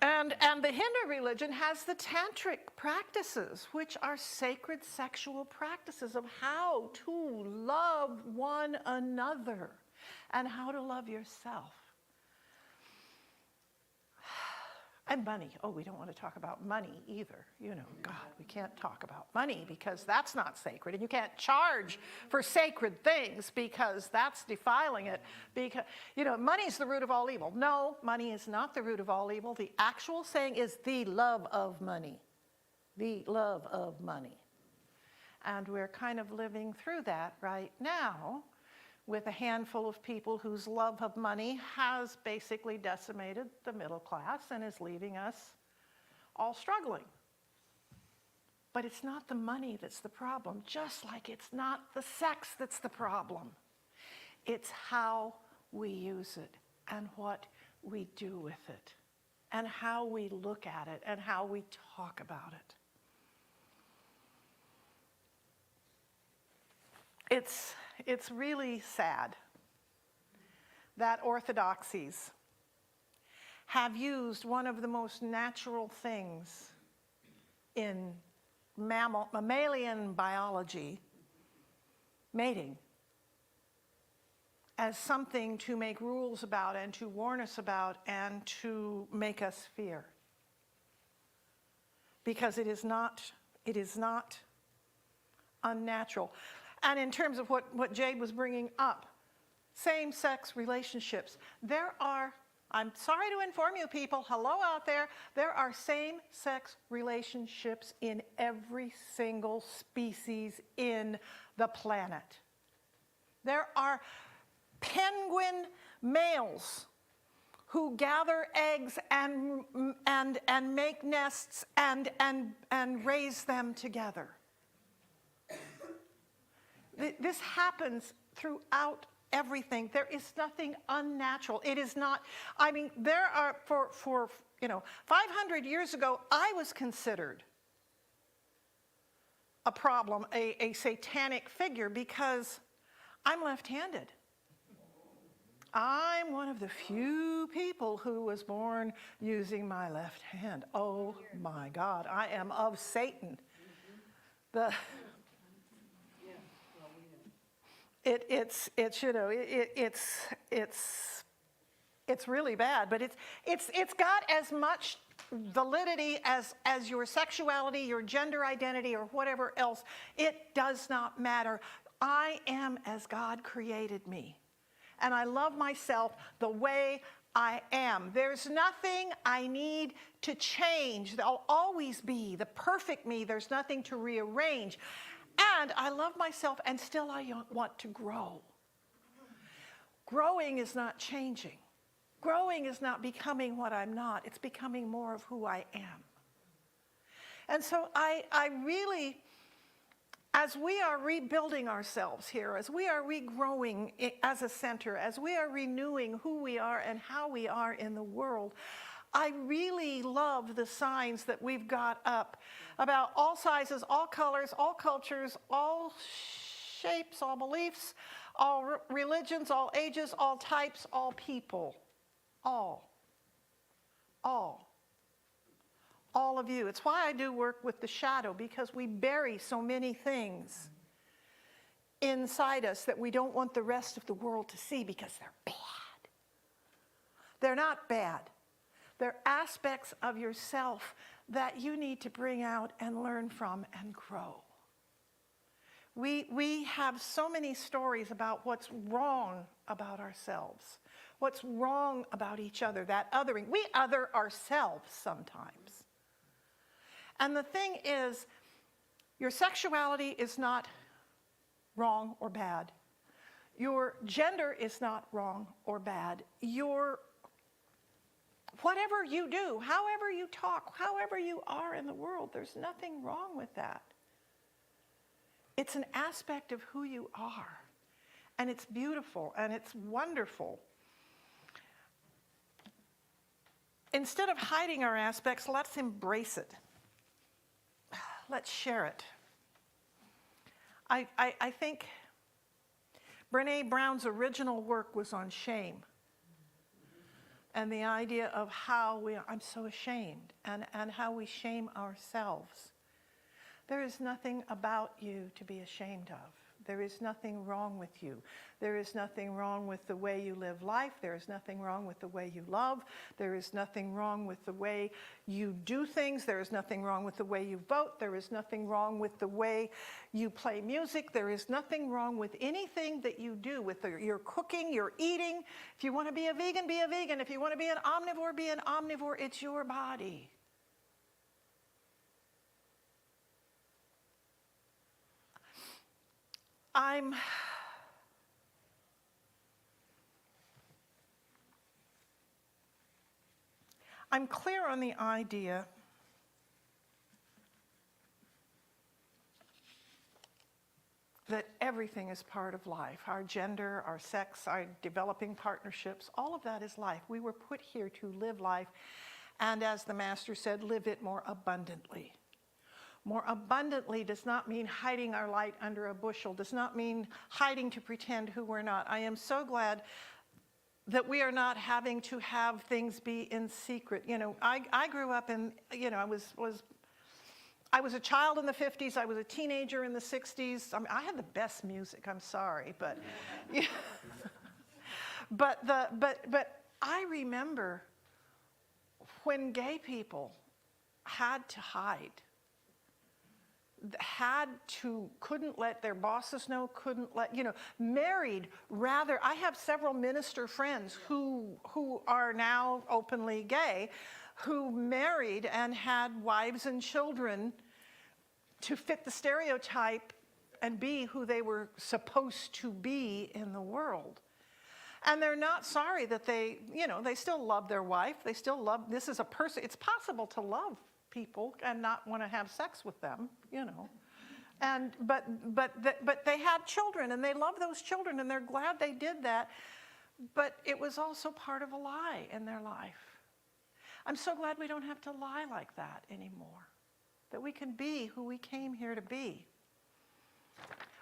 And the Hindu religion has the tantric practices, which are sacred sexual practices of how to love one another and how to love yourself. And money. Oh, we don't want to talk about money either. God, we can't talk about money because that's not sacred. And you can't charge for sacred things because that's defiling it. Because, money's the root of all evil. No, money is not the root of all evil. The actual saying is the love of money. The love of money. And we're kind of living through that right now with a handful of people whose love of money has basically decimated the middle class and is leaving us all struggling. But it's not the money that's the problem, just like it's not the sex that's the problem. It's how we use it and what we do with it and how we look at it and how we talk about it. It's really sad that orthodoxies have used one of the most natural things in mammalian biology, mating, as something to make rules about and to warn us about and to make us fear. Because it is not unnatural. And in terms of what Jade was bringing up, same-sex relationships, there are, I'm sorry to inform you people, hello out there are same-sex relationships in every single species in the planet. There are penguin males who gather eggs and make nests and raise them together. This happens throughout everything. There is nothing unnatural. It is not, I mean, there are, for 500 years ago, I was considered a problem, a satanic figure, because I'm left-handed. I'm one of the few people who was born using my left hand. Oh my God, I am of Satan. It's really bad, but it's got as much validity as your sexuality, your gender identity, or whatever else. It does not matter. I am as God created me, and I love myself the way I am. There's nothing I need to change. There'll always be the perfect me. There's nothing to rearrange. And I love myself, and still I want to grow. Growing is not changing. Growing is not becoming what I'm not. It's becoming more of who I am. And so I really, as we are rebuilding ourselves here, as we are regrowing as a center, as we are renewing who we are and how we are in the world, I really love the signs that we've got up about all sizes, all colors, all cultures, all shapes, all beliefs, all religions, all ages, all types, all people. All of you. It's why I do work with the shadow, because we bury so many things inside us that we don't want the rest of the world to see because they're bad. They're not bad. They're aspects of yourself that you need to bring out and learn from and grow. We have so many stories about what's wrong about ourselves, what's wrong about each other, that othering. We other ourselves sometimes. And the thing is, your sexuality is not wrong or bad. Your gender is not wrong or bad. Whatever you do, however you talk, however you are in the world, there's nothing wrong with that. It's an aspect of who you are. And it's beautiful and it's wonderful. Instead of hiding our aspects, let's embrace it. Let's share it. I think Brené Brown's original work was on shame. And the idea of how I'm so ashamed, and how we shame ourselves. There is nothing about you to be ashamed of. There is nothing wrong with you. There is nothing wrong with the way you live life. There is nothing wrong with the way you love. There is nothing wrong with the way you do things. There is nothing wrong with the way you vote. There is nothing wrong with the way you play music. There is nothing wrong with anything that you do, with your cooking, your eating. If you want to be a vegan, be a vegan. If you want to be an omnivore, be an omnivore. It's your body. I'm clear on the idea that everything is part of life. Our gender, our sex, our developing partnerships, all of that is life. We were put here to live life, and as the Master said, live it more abundantly. More abundantly does not mean hiding our light under a bushel, does not mean hiding to pretend who we're not. I am so glad that we are not having to have things be in secret. You know, I grew up in, you know, I was a child in the 50s. I was a teenager in the 60s. I mean, I had the best music. I'm sorry, but yeah. but I remember when gay people had to hide, couldn't let their bosses know, couldn't let, you know, married rather. I have several minister friends who are now openly gay, who married and had wives and children to fit the stereotype and be who they were supposed to be in the world. And they're not sorry that they, you know, they still love their wife. They still love, this is a person. It's possible to love people and not want to have sex with them, you know. And but they had children and they love those children and they're glad they did that. But it was also part of a lie in their life. I'm so glad we don't have to lie like that anymore, that we can be who we came here to be.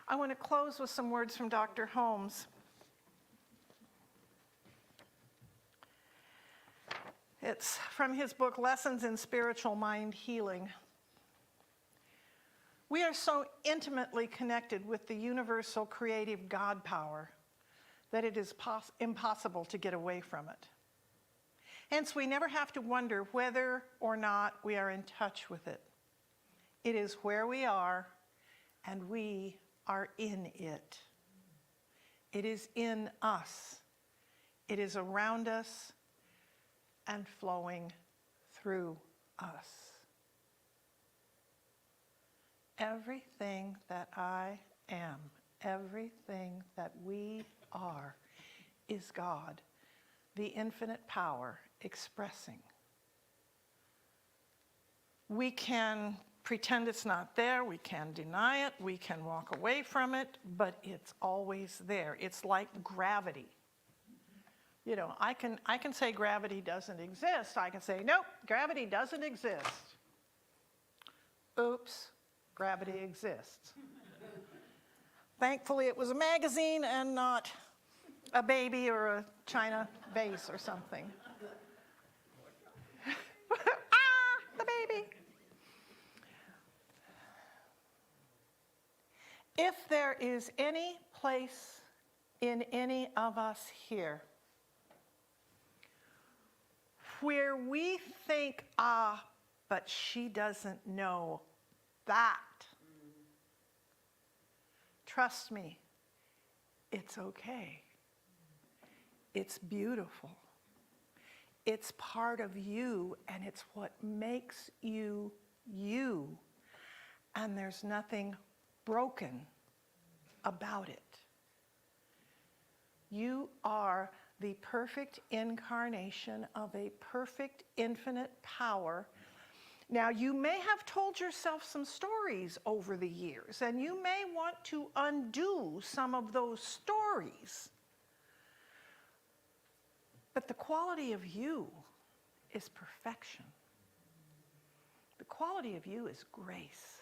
I want to close with some words from Dr. Holmes. It's from his book, Lessons in Spiritual Mind Healing. We are so intimately connected with the universal creative God power that it is impossible to get away from it. Hence, we never have to wonder whether or not we are in touch with it. It is where we are, and we are in it. It is in us. It is around us and flowing through us. Everything that I am, everything that we are, is God, the infinite power expressing. We can pretend it's not there, we can deny it, we can walk away from it, but it's always there. It's like gravity. You know, I can say gravity doesn't exist. I can say, nope, gravity doesn't exist. Oops, gravity exists. Thankfully, it was a magazine and not a baby or a china vase or something. The baby. If there is any place in any of us here where we think, but she doesn't know that, trust me, it's okay. It's beautiful. It's part of you, and it's what makes you you. And there's nothing broken about it. You are the perfect incarnation of a perfect infinite power. Now, you may have told yourself some stories over the years, and you may want to undo some of those stories. But the quality of you is perfection. The quality of you is grace.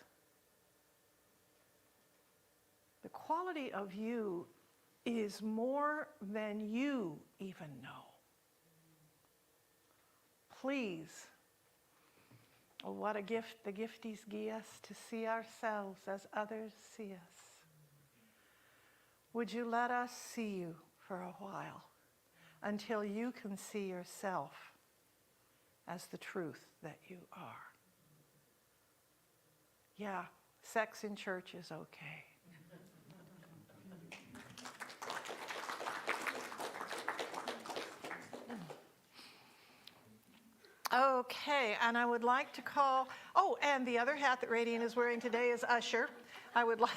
The quality of you is more than you even know. Please, oh, what a gift the gifties give us to see ourselves as others see us. Would you let us see you for a while until you can see yourself as the truth that you are? Yeah, sex in church is okay. Okay, and I would like to call, oh, and the other hat that Radiant is wearing today is Usher. I would like,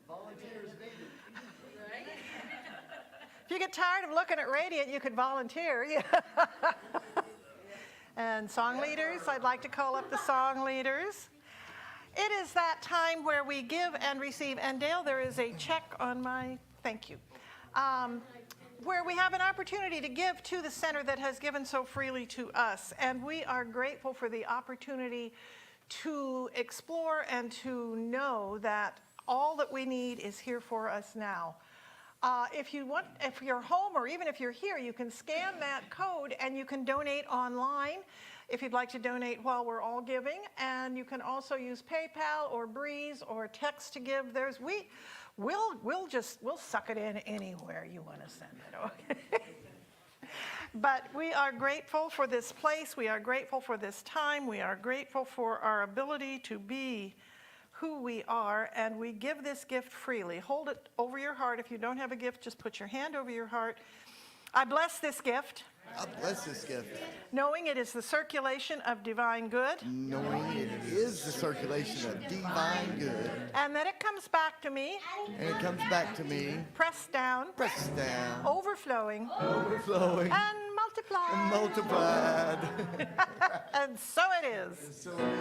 Volunteers needed. if you you get tired of looking at Radiant, you could volunteer. Yeah. And song leaders, I'd like to call up the song leaders. It is that time where we give and receive. And Dale, there is a check on my, thank you, where we have an opportunity to give to the center that has given so freely to us. And we are grateful for the opportunity to explore and to know that all that we need is here for us now. If you're home or even if you're here, you can scan that code and you can donate online if you'd like to donate while we're all giving. And you can also use PayPal or Breeze or text to give. We'll suck it in anywhere you want to send it. Okay? But we are grateful for this place. We are grateful for this time. We are grateful for our ability to be who we are, and we give this gift freely. Hold it over your heart. If you don't have a gift, just put your hand over your heart. I bless this gift. I bless this gift. Knowing it is the circulation of divine good. Knowing it is the circulation of divine good. And that it comes back to me. And it comes back to me. Pressed down. Pressed down. Overflowing. Overflowing. And multiplied. And multiplied. And so it is. And so it is.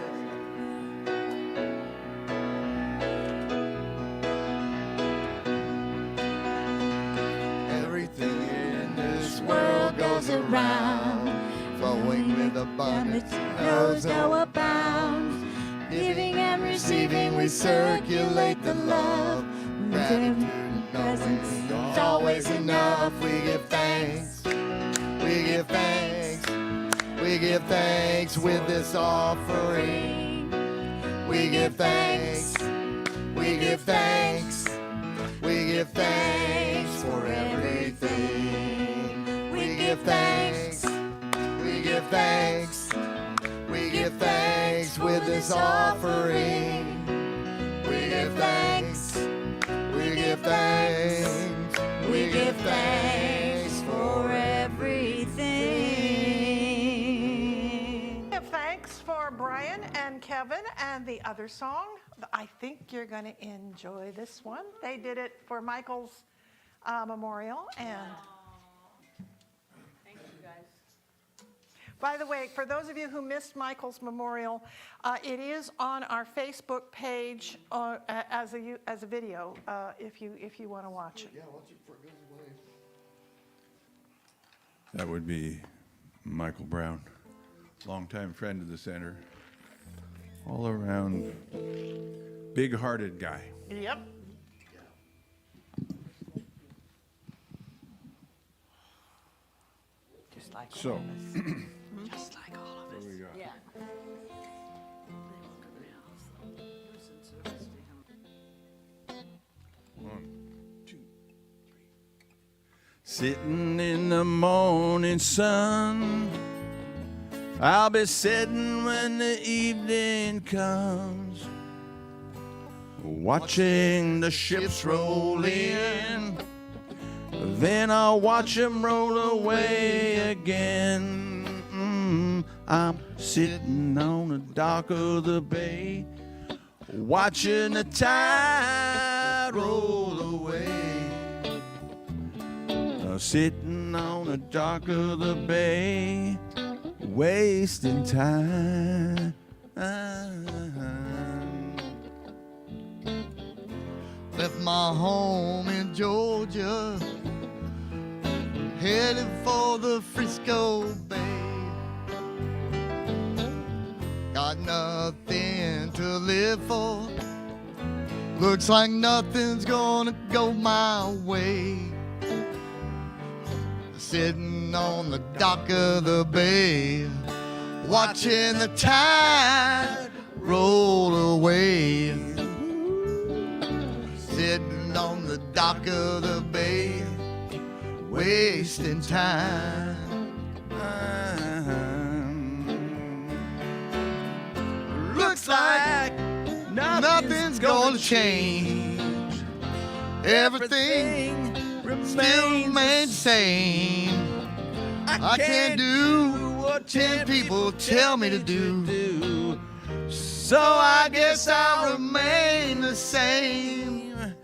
Everything in this world goes around, flowing with abundance, knows no bounds. Giving and receiving, we circulate the love. Gratitude and presence is always enough. We give thanks, we give thanks, we give thanks with this offering. We give thanks, we give thanks, we give thanks for everything. We give thanks, we give thanks, we give thanks with this offering. We give thanks, we give thanks, we give thanks for everything. Give thanks for Brian and Kevin and the other song. I think you're going to enjoy this one. They did it for Michael's memorial. And thank you, guys. by the way, for those of you who missed Michael's memorial, it is on our Facebook page as a video if you want to watch it. Yeah, watch it before it goes away. That would be Michael Brown, longtime friend of the center, all around big-hearted guy. Yep. Just like So, all of us. Just like all of us. what do we got? Yeah. One, two, three. Sitting in the morning sun, I'll be sitting when the evening comes, watching the ships roll in. Then I'll watch them roll away again. I'm sitting on the dock of the bay, watching the tide roll away. Sitting on the dock of the bay, wasting time. Left my home in Georgia, headed for the Frisco Bay. Got nothing to live for, looks like nothing's gonna go my way. Sitting on the dock of the bay, watching the tide roll away. Sitting on the dock of the bay, wasting time. Looks like nothing's gonna change. Everything still remains the same. I can't do what 10 people tell me to do. So I guess I'll remain the same.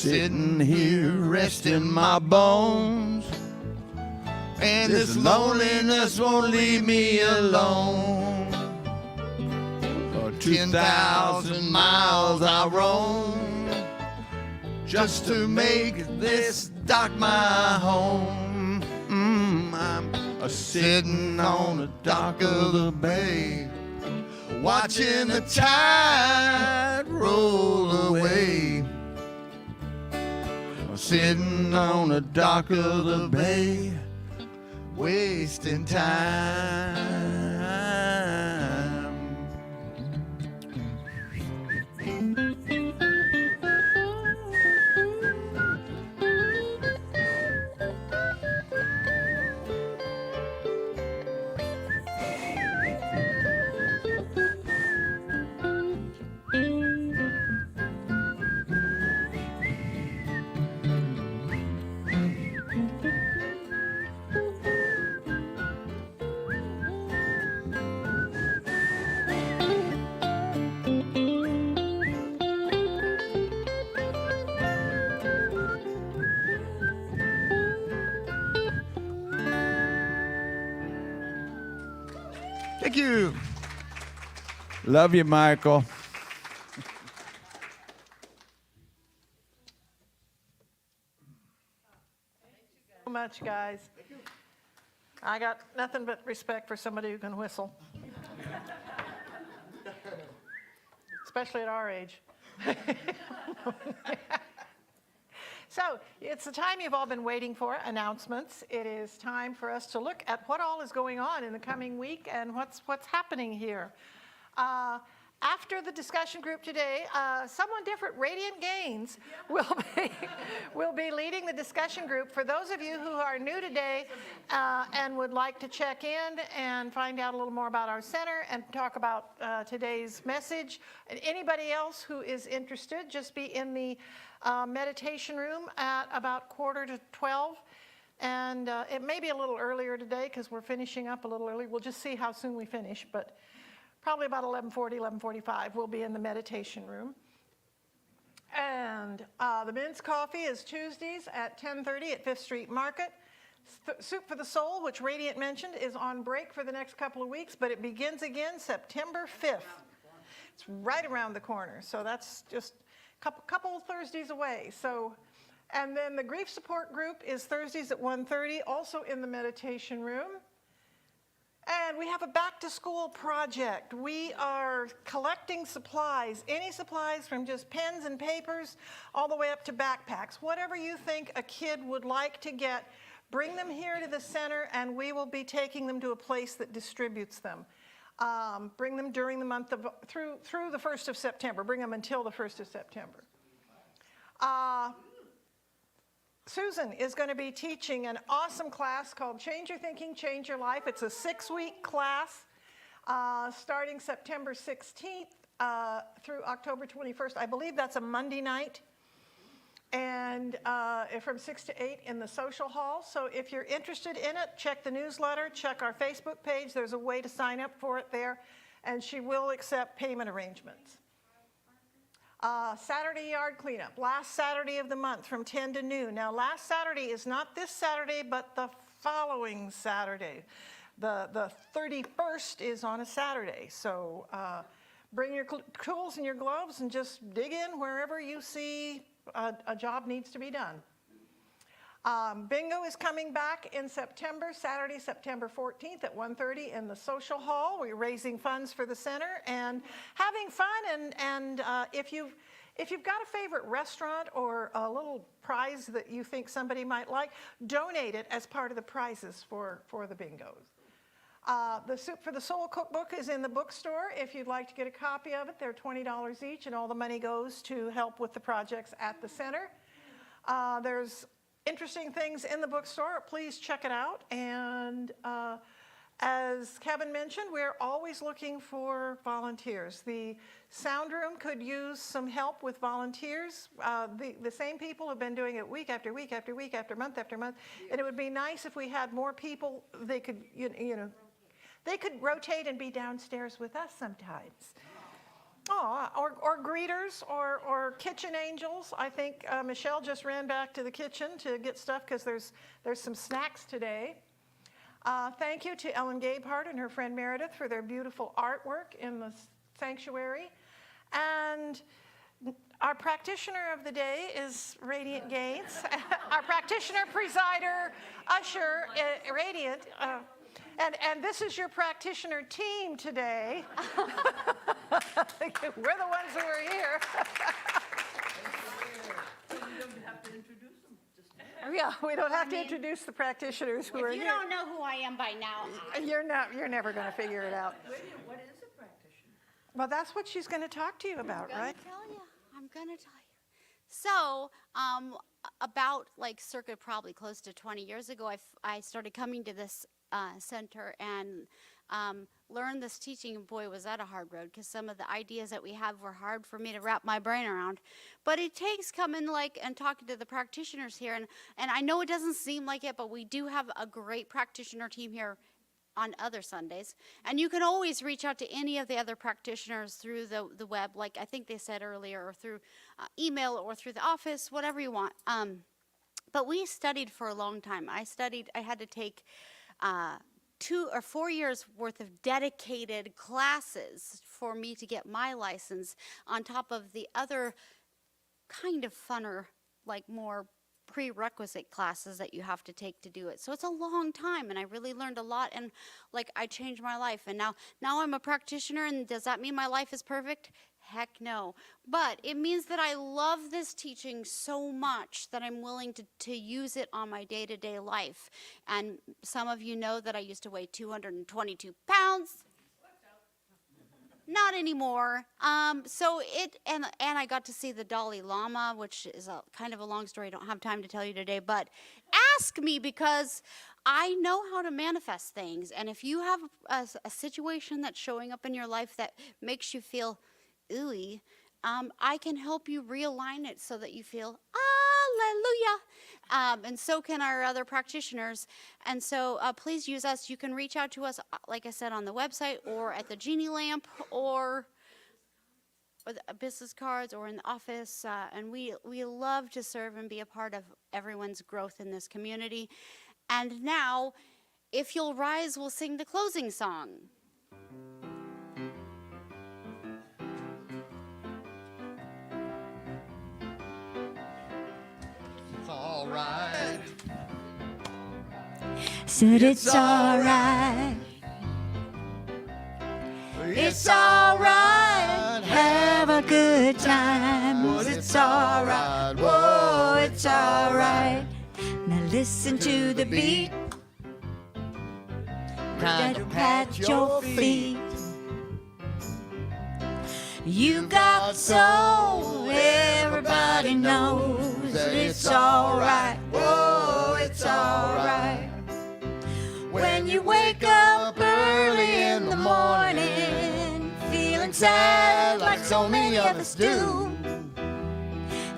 sitting here resting my bones, and this loneliness won't leave me alone. For 2,000 miles I roam just to make this dock my home. I'm sitting on the dock of the bay, watching the tide roll away. Sitting on the dock of the bay, wasting time. Thank you. Love you, Michael. So much, guys. I got nothing but respect for somebody who can whistle. Especially at our age. So it's the time you've all been waiting for, announcements. It is time for us to look at what all is going on in the coming week and what's happening here. After the discussion group today, someone different, Radiant Gains, will be leading the discussion group. For those of you who are new today and would like to check in and find out a little more about our center and talk about today's message, and anybody else who is interested, just be in the meditation room at about 11:45. And it may be a little earlier today because we're finishing up a little early. We'll just see how soon we finish, but probably about 11:40, 11:45, we'll be in the meditation room. And the men's coffee is Tuesdays at 10:30 at 5th Street Market. Soup for the Soul, which Radiant mentioned, is on break for the next couple of weeks, but it begins again September 5th. It's right around the corner, so that's just a couple of Thursdays away. So, and then the grief support group is Thursdays at 1:30, also in the meditation room. And we have a back-to-school project. We are collecting supplies, any supplies from just pens and papers all the way up to backpacks. Whatever you think a kid would like to get, bring them here to the center, and we will be taking them to a place that distributes them. Bring them during the month of, through the 1st of September. Bring them until the 1st of September. Susan is going to be teaching an awesome class called Change Your Thinking, Change Your Life. It's a 6-week class starting September 16th through October 21st. I believe that's a Monday night. And from 6 to 8 in the social hall. So if you're interested in it, check the newsletter, check our Facebook page. There's a way to sign up for it there. And she will accept payment arrangements. Saturday yard cleanup, last Saturday of the month from 10 to noon. Now, last Saturday is not this Saturday, but the following Saturday. The 31st is on a Saturday. So bring your tools and your gloves and just dig in wherever you see a job needs to be done. Bingo is coming back in September, Saturday, September 14th at 1:30 in the social hall. We're raising funds for the center and having fun. And if you've got a favorite restaurant or a little prize that you think somebody might like, donate it as part of the prizes for the bingos. The Soup for the Soul cookbook is in the bookstore. If you'd like to get a copy of it, they're $20 each, and all the money goes to help with the projects at the center. There's interesting things in the bookstore. Please check it out. And as Kevin mentioned, we're always looking for volunteers. The sound room could use some help with volunteers. The same people have been doing it week after week after week after month after month. And it would be nice if we had more people. They could, they could rotate and be downstairs with us sometimes. Or greeters or kitchen angels. I think Michelle just ran back to the kitchen to get stuff because there's some snacks today. Thank you to Ellen Gabehart and her friend Meredith for their beautiful artwork in the sanctuary. And our practitioner of the day is Radiant Gates. Our practitioner, presider, usher, Radiant. And this is your practitioner team today. We're the ones who are here. Yeah, we don't have to introduce the practitioners who are If you here. don't know who I am by now, You're never going to figure it out. What is a practitioner? Well, that's what she's going to talk to you about, right? I'm gonna tell you. So, about like circa probably close to 20 years ago, I started coming to this center and learned this teaching. And boy, was that a hard road, because some of the ideas that we have were hard for me to wrap my brain around. But it takes coming and talking to the practitioners here, and I know it doesn't seem like it, but we do have a great practitioner team here on other Sundays. And you can always reach out to any of the other practitioners through the web, like I think they said earlier, or through email or through the office, whatever you want. But we studied for a long time. I had to take 2 or 4 years worth of dedicated classes for me to get my license, on top of the other kind of funner, like more prerequisite classes that you have to take to do it. So it's a long time, and I really learned a lot, and like I changed my life, and now I'm a practitioner. And does that mean my life is perfect? Heck no. But it means that I love this teaching so much that I'm willing to use it on my day-to-day life. And some of you know that I used to weigh 222 pounds. Not anymore. And I got to see the Dalai Lama, which is kind of a long story. I don't have time to tell you today, but ask me, because I know how to manifest things. And if you have a situation that's showing up in your life that makes you feel ooey, I can help you realign it so that you feel hallelujah. And so can our other practitioners. And so please use us. You can reach out to us, like I said, on the website, or at the Genie Lamp, or the business cards, or in the office. And we love to serve and be a part of everyone's growth in this community. And now, if you'll rise, we'll sing the closing song. All right. Said it's alright. It's alright. Have a good time. It's alright. Whoa, it's alright. Now listen to the beat. Kind of pat your feet. You got soul. Everybody knows that it's alright. Whoa, it's alright. When you wake up early in the morning, feeling sad like so many of us do,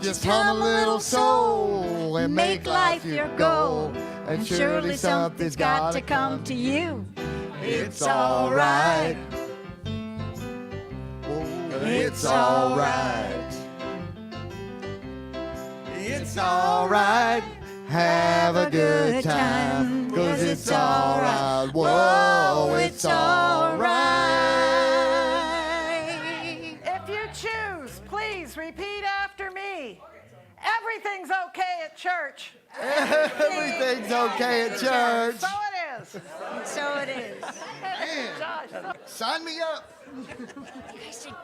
Just hum a little soul and make life your goal. and surely something's got to come to you. It's alright. It's alright. It's alright. Have a good time. 'Cause it's alright. Whoa, it's alright. If you choose, please repeat after me. Everything's okay at church. Everything's okay at church. So it is. So it is. Josh, Sign me up. You guys should